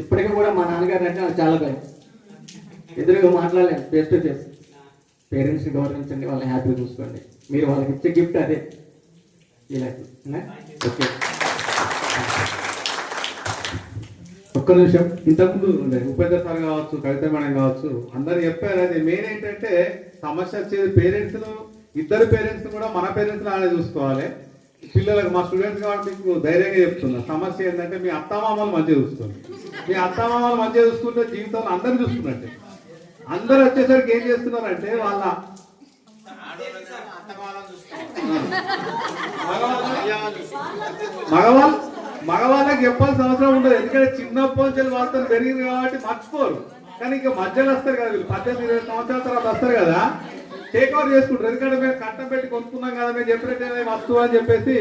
ఇప్పటికీ కూడా మా నాన్నగారు అంటే నాకు చాలా భయం. ఎదురుగా మాట్లాడలేను, ఫేస్ టు ఫేస్. పేరెంట్స్ని గౌరవించండి, వాళ్ళని హ్యాపీగా చూసుకోండి. మీరు వాళ్ళకి ఇచ్చే గిఫ్ట్ అదే ఈ లైఫ్. ఓకే, ఒక్క నిమిషం. ఇంతకుముందు ఉపేంద్ర సార్ కావచ్చు, కవిత మేడం కావచ్చు, అందరు చెప్పారు. అది మెయిన్ ఏంటంటే సమస్య వచ్చేది పేరెంట్స్, ఇద్దరు పేరెంట్స్ కూడా మన పేరెంట్స్ లానే చూసుకోవాలి. పిల్లలకు మా స్టూడెంట్స్ కాబట్టి మీకు ధైర్యంగా చెప్తున్నా. సమస్య ఏంటంటే మీ అత్తమామలు మంచిగా చూసుకోండి. మీ అత్తమామలు మంచిగా చూసుకుంటే జీవితంలో అందరూ చూసుకున్నట్టే. అందరూ వచ్చేసరికి ఏం చేస్తున్నారంటే వాళ్ళ మగవాళ్ళకి చెప్పాల్సిన అవసరం ఉండదు. ఎందుకంటే చిన్నప్పటి నుంచి వాళ్ళతో పెరిగింది కాబట్టి మర్చిపోరు. కానీ ఇంకా మధ్యలో వస్తారు కదా వీళ్ళు, 18-20 సంవత్సరాల తర్వాత వస్తారు కదా, టేక్ ఓవర్ చేసుకుంటారు. ఎందుకంటే మేము కట్టం పెట్టి కొనుక్కున్నాం కదా, మేము చెప్పినట్టు వస్తువు అని చెప్పేసి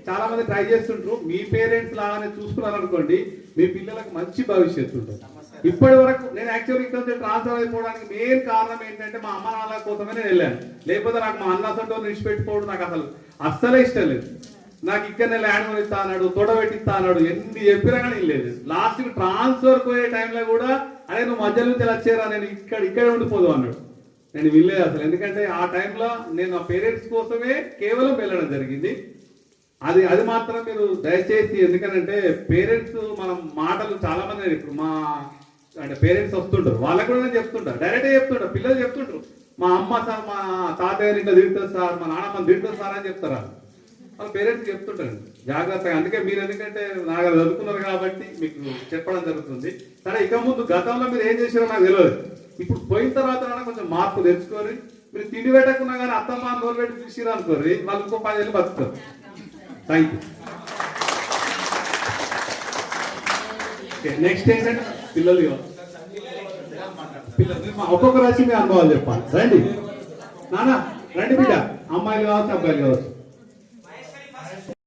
చాలా మంది ట్రై చేస్తుంటారు. మీ పేరెంట్స్ లాగానే చూసుకున్నారు అనుకోండి, మీ పిల్లలకు మంచి భవిష్యత్తు ఉంటుంది. ఇప్పటి వరకు నేను యాక్చువల్లీ ఇక్కడ నుంచి ట్రాన్స్ఫర్ అయిపోవడానికి మెయిన్ కారణం ఏంటంటే మా అమ్మ నాన్నల కోసమే నేను వెళ్ళాను. లేకపోతే నాకు మా అన్న అసలు విడిచిపెట్టుకోవడం నాకు అస్సలే ఇష్టం లేదు. నాకు ఇక్కడనే ల్యాండ్ కొని ఇస్తా అన్నాడు, తొడబెట్టిస్తా అన్నాడు, ఎన్ని చెప్పినా కానీ లేదు. లాస్ట్కి ట్రాన్స్ఫర్ పోయే టైంలో కూడా అదే నువ్వు మధ్య నుంచి వచ్చారా, నేను ఇక్కడే ఉండిపోదు అన్నాడు. నేను వెళ్ళలేదు అసలు. ఎందుకంటే ఆ టైంలో నేను నా పేరెంట్స్ కోసమే కేవలం వెళ్ళడం జరిగింది. అది మాత్రం మీరు దయచేసి, ఎందుకంటే పేరెంట్స్ మనం మాటలు చాలా మంది ఇప్పుడు మా అంటే పేరెంట్స్ వస్తుంటారు, వాళ్ళకు కూడా నేను చెప్తుంటారు, డైరెక్ట్గా చెప్తుంటారు. పిల్లలు చెప్తుంటారు, మా అమ్మ సార్, మా తాతయ్య ఇట్లా తింటారు సార్, మా నాన్నమ్మ తింటారు సార్ అని చెప్తారు. వాళ్ళ పేరెంట్స్ చెప్తుంటారు జాగ్రత్తగా. అందుకే మీరు ఎందుకంటే నాకు చదువుకున్నారు కాబట్టి మీకు చెప్పడం జరుగుతుంది. సరే, ఇక ముందు గతంలో మీరు ఏం చేసారో నాకు తెలియదు. ఇప్పుడు పోయిన తర్వాత కొంచెం మార్పు తెచ్చుకోరు. మీరు తిండి పెట్టకున్నా కానీ అత్తమ్మ నోరు పెట్టి పిలిచిరు అనుకోరు, వాళ్ళు ఇంకో 10 ఏళ్ళు బతుకుతారు. Thank you. నెక్స్ట్ ఏంటంటే పిల్లలు ఒక్కొక్క రాశి మీ అనుభవాలు చెప్పాలి. రండి నాన్న, రండి బిడ్డ, అమ్మాయిలు కావచ్చు అబ్బాయిలు కావచ్చు.